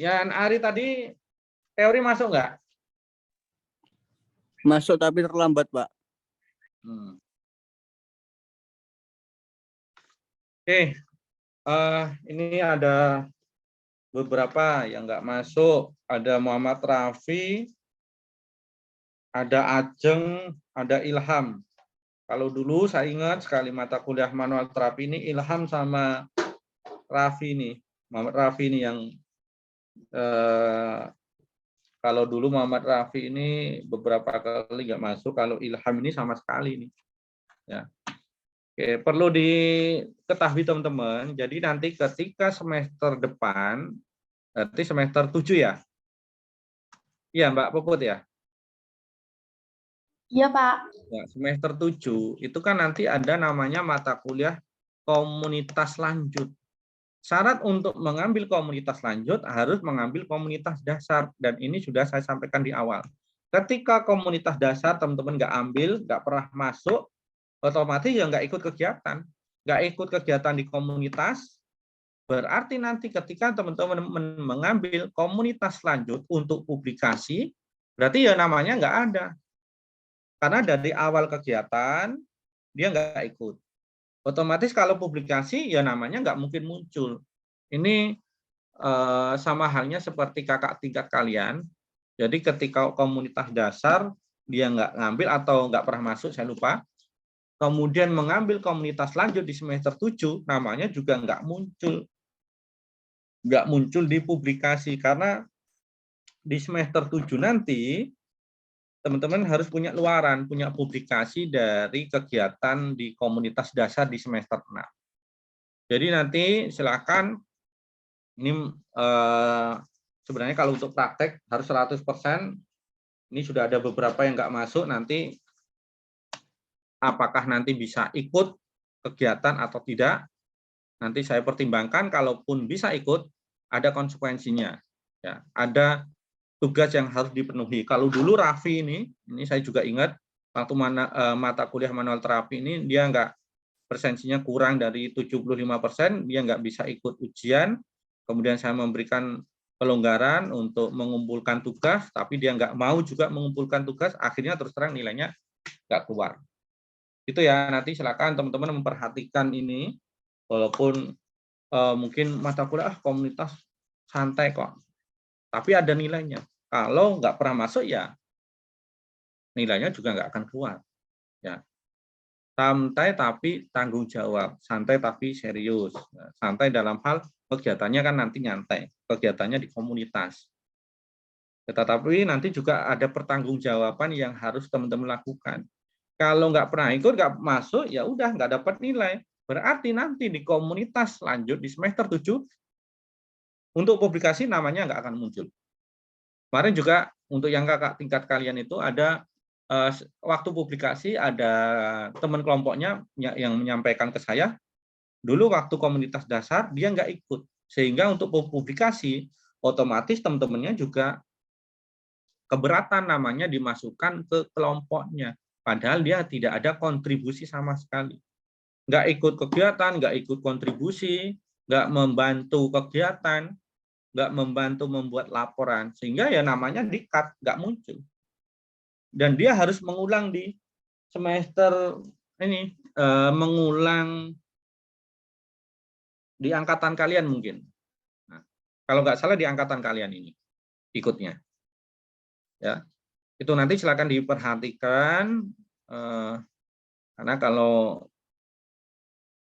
Yan Ari tadi teori masuk nggak? Masuk tapi terlambat, Pak. Oke, ini ada beberapa yang nggak masuk. Ada Muhammad Rafi, ada Ajeng, ada Ilham. Kalau dulu saya ingat sekali mata kuliah manual terapi ini Ilham sama Rafi nih. Muhammad Rafi ini yang kalau dulu Muhammad Rafi ini beberapa kali nggak masuk, kalau Ilham ini sama sekali nih. Ya. Oke, perlu diketahui teman-teman. Jadi nanti ketika semester depan, berarti semester 7 ya? Iya Mbak Puput ya? Iya, Pak. Ya, semester 7 itu kan nanti ada namanya mata kuliah komunitas lanjut. Syarat untuk mengambil komunitas lanjut harus mengambil komunitas dasar, dan ini sudah saya sampaikan di awal. Ketika komunitas dasar teman-teman nggak ambil, nggak pernah masuk, otomatis ya nggak ikut kegiatan. Nggak ikut kegiatan di komunitas, berarti nanti ketika teman-teman mengambil komunitas lanjut untuk publikasi, berarti ya namanya nggak ada. Karena dari awal kegiatan, dia nggak ikut. Otomatis kalau publikasi ya namanya nggak mungkin muncul. Ini sama halnya seperti kakak tingkat kalian. Jadi ketika komunitas dasar dia nggak ngambil atau nggak pernah masuk, saya lupa. Kemudian mengambil komunitas lanjut di semester 7, namanya juga nggak muncul. Nggak muncul di publikasi, karena di semester 7 nanti teman-teman harus punya luaran, punya publikasi dari kegiatan di komunitas dasar di semester 6. Jadi nanti silakan, ini sebenarnya kalau untuk praktek harus 100%, ini sudah ada beberapa yang nggak masuk, nanti apakah nanti bisa ikut kegiatan atau tidak, nanti saya pertimbangkan. Kalaupun bisa ikut, ada konsekuensinya. Ya, ada tugas yang harus dipenuhi. Kalau dulu Raffi ini saya juga ingat, waktu mata kuliah manual terapi ini, dia nggak, persensinya kurang dari 75%, dia nggak bisa ikut ujian. Kemudian saya memberikan pelonggaran untuk mengumpulkan tugas, tapi dia nggak mau juga mengumpulkan tugas, akhirnya terus terang nilainya nggak keluar. Itu ya, nanti silakan teman-teman memperhatikan ini, walaupun mungkin mata kuliah komunitas santai kok, tapi ada nilainya. Kalau nggak pernah masuk ya nilainya juga nggak akan keluar. Ya, santai tapi tanggung jawab, santai tapi serius. Santai dalam hal kegiatannya kan nanti nyantai, kegiatannya di komunitas. Tetapi nanti juga ada pertanggungjawaban yang harus teman-teman lakukan. Kalau nggak pernah ikut, nggak masuk, ya udah nggak dapat nilai. Berarti nanti di komunitas lanjut di semester 7 untuk publikasi namanya nggak akan muncul. Kemarin juga untuk yang kakak tingkat kalian itu ada waktu publikasi ada teman kelompoknya yang menyampaikan ke saya, dulu waktu komunitas dasar dia nggak ikut. Sehingga untuk publikasi, otomatis teman-temannya juga keberatan namanya dimasukkan ke kelompoknya. Padahal dia tidak ada kontribusi sama sekali. Nggak ikut kegiatan, nggak ikut kontribusi, nggak membantu kegiatan, nggak membantu membuat laporan, sehingga ya namanya di-cut, nggak muncul. Dan dia harus mengulang di semester ini, mengulang di angkatan kalian mungkin. Nah, kalau nggak salah di angkatan kalian ini ikutnya. Ya, itu nanti silakan diperhatikan, karena kalau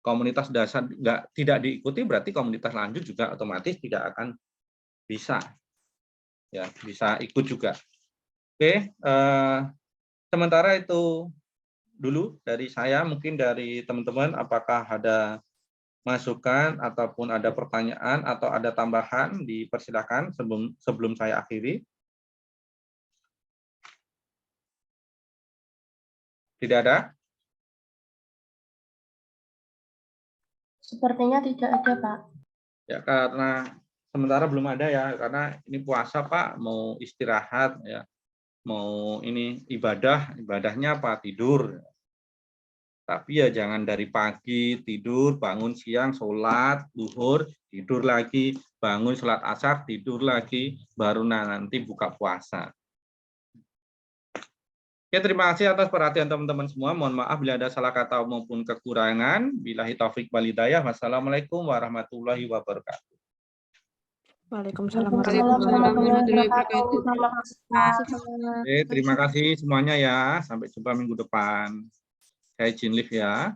komunitas dasar tidak diikuti berarti komunitas lanjut juga otomatis tidak akan bisa ikut juga. Oke, sementara itu dulu dari saya, mungkin dari teman-teman apakah ada masukan ataupun ada pertanyaan atau ada tambahan, dipersilakan sebelum saya akhiri. Tidak ada? Sepertinya tidak ada, Pak. Ya, karena sementara belum ada ya, karena ini puasa Pak, mau istirahat ya, mau ini ibadahnya apa, tidur. Tapi ya jangan dari pagi tidur, bangun siang sholat zuhur, tidur lagi, bangun sholat asar, tidur lagi, baru nanti buka puasa. Oke, terima kasih atas perhatian teman-teman semua. Mohon maaf bila ada salah kata maupun kekurangan. Billahi taufik wal hidayah. Wassalamualaikum warahmatullahi wabarakatuh. Waalaikumsalam warahmatullahi wabarakatuh. Terima kasih, Pak. Oke, terima kasih semuanya ya. Sampai jumpa minggu depan. Saya izin live ya.